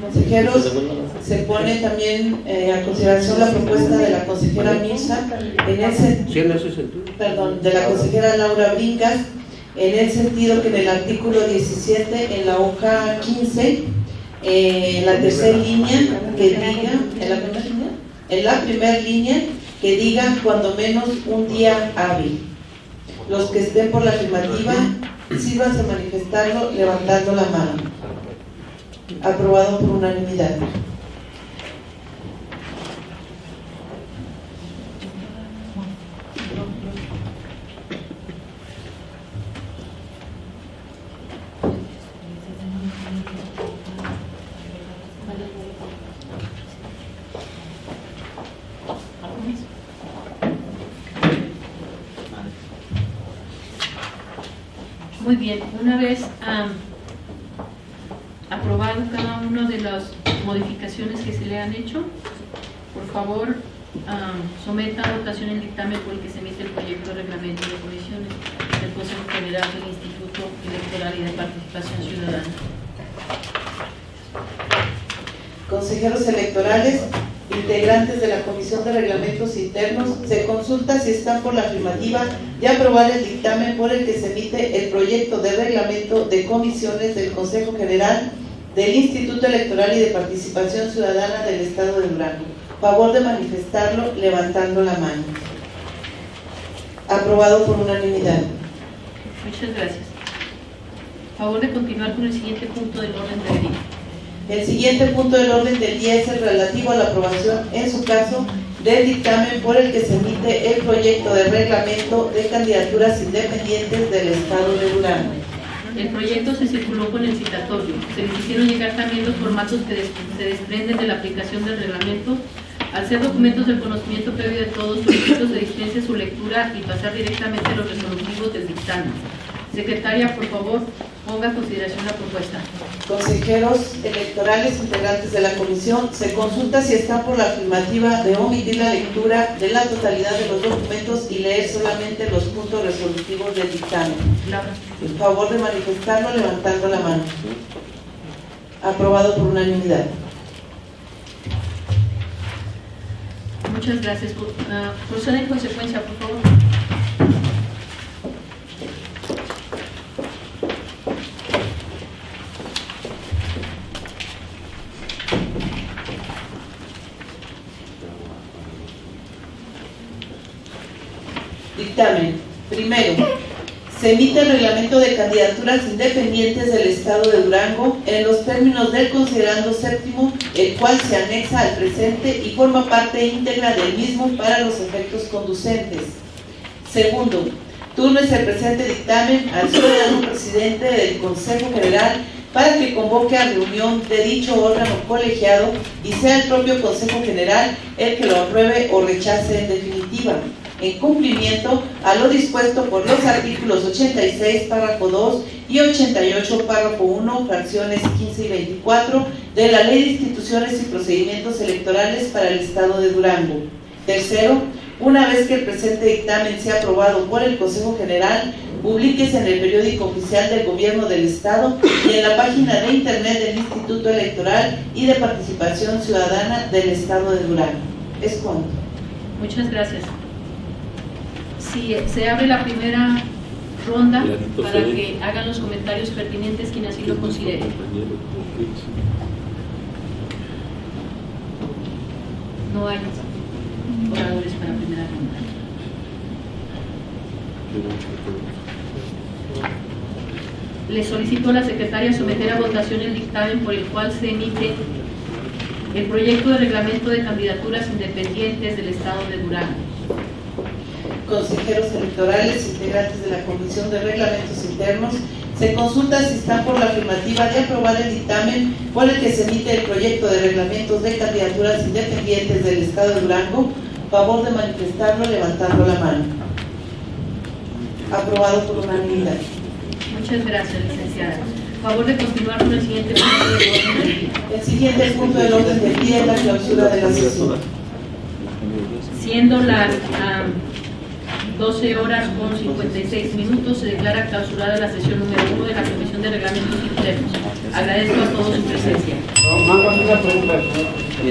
Consejeros, se pone también a consideración la propuesta de la consejera Mirza de la consejera Laura Bringas, en el sentido que en el artículo 17, en la hoja 15, en la tercera línea, que diga, en la primera línea, que diga cuando menos un día hábil. Los que estén por la afirmativa, sírvanse a manifestarlo levantando la mano. Aprobado por unanimidad. Muy bien, una vez aprobado cada una de las modificaciones que se le han hecho, por favor someta a votación el dictamen por el que se emite el proyecto de reglamento de comisiones del Consejo General del Instituto Electoral y de Participación Ciudadana. Consejeros electorales, integrantes de la Comisión de Reglamentos Internos, se consulta si están por la afirmativa de aprobar el dictamen por el que se emite el proyecto de reglamento de comisiones del Consejo General del Instituto Electoral y de Participación Ciudadana del Estado de Durango. Favor de manifestarlo levantando la mano. Aprobado por unanimidad. Muchas gracias. Favor de continuar con el siguiente punto del orden del día. El siguiente punto del orden del día es el relativo a la aprobación, en su caso, del dictamen por el que se emite el proyecto de reglamento de candidaturas independientes del Estado de Durango. El proyecto se circuló con el citatorio. Se les hicieron llegar también los formatos que se desprenden de la aplicación del reglamento. Al ser documentos del conocimiento previo de todos, solicito se dispense su lectura y pasar directamente a los resolutivos del dictamen. Secretaria, por favor, ponga a consideración la propuesta. Consejeros electorales integrantes de la comisión, se consulta si están por la afirmativa de omitir la lectura de la totalidad de los documentos y leer solamente los puntos resolutivos del dictamen. En favor de manifestarlo levantando la mano. Aprobado por unanimidad. Muchas gracias. Proceda en consecuencia, por favor. Dictamen. Primero, se emite el reglamento de candidaturas independientes del Estado de Durango en los términos del considerando séptimo, el cual se anexa al presente y forma parte íntegra del mismo para los efectos conducentes. Segundo, turnes el presente dictamen al ciudadano presidente del Consejo General para que convoque a reunión de dicho órgano colegiado y sea el propio Consejo General el que lo apruebe o rechace en definitiva, en cumplimiento a lo dispuesto por los artículos 86, párrafo 2 y 88, párrafo 1, fracciones 15 y 24 de la Ley de Instituciones y Procedimientos Electorales para el Estado de Durango. Tercero, una vez que el presente dictamen sea aprobado por el Consejo General, publíquese en el periódico oficial del Gobierno del Estado y en la página de internet del Instituto Electoral y de Participación Ciudadana del Estado de Durango. Es cuanto. Muchas gracias. Si se abre la primera ronda para que hagan los comentarios pertinentes quien así lo considere. No hay oradores para la primera ronda. Le solicito a la secretaria someter a votación el dictamen por el cual se emite el proyecto de reglamento de candidaturas independientes del Estado de Durango. Consejeros electorales, integrantes de la Comisión de Reglamentos Internos, se consulta si están por la afirmativa de aprobar el dictamen por el que se emite el proyecto de reglamentos de candidaturas independientes del Estado de Durango. Favor de manifestarlo levantando la mano. Aprobado por unanimidad. Muchas gracias, licenciada. Favor de continuar con el siguiente punto del orden del día. El siguiente punto del orden del día es la clausura de la sesión. Siendo las 12 horas con 56 minutos, se declara clausurada la sesión número 1 de la Comisión de Reglamentos Internos. Agradezco a todos su presencia.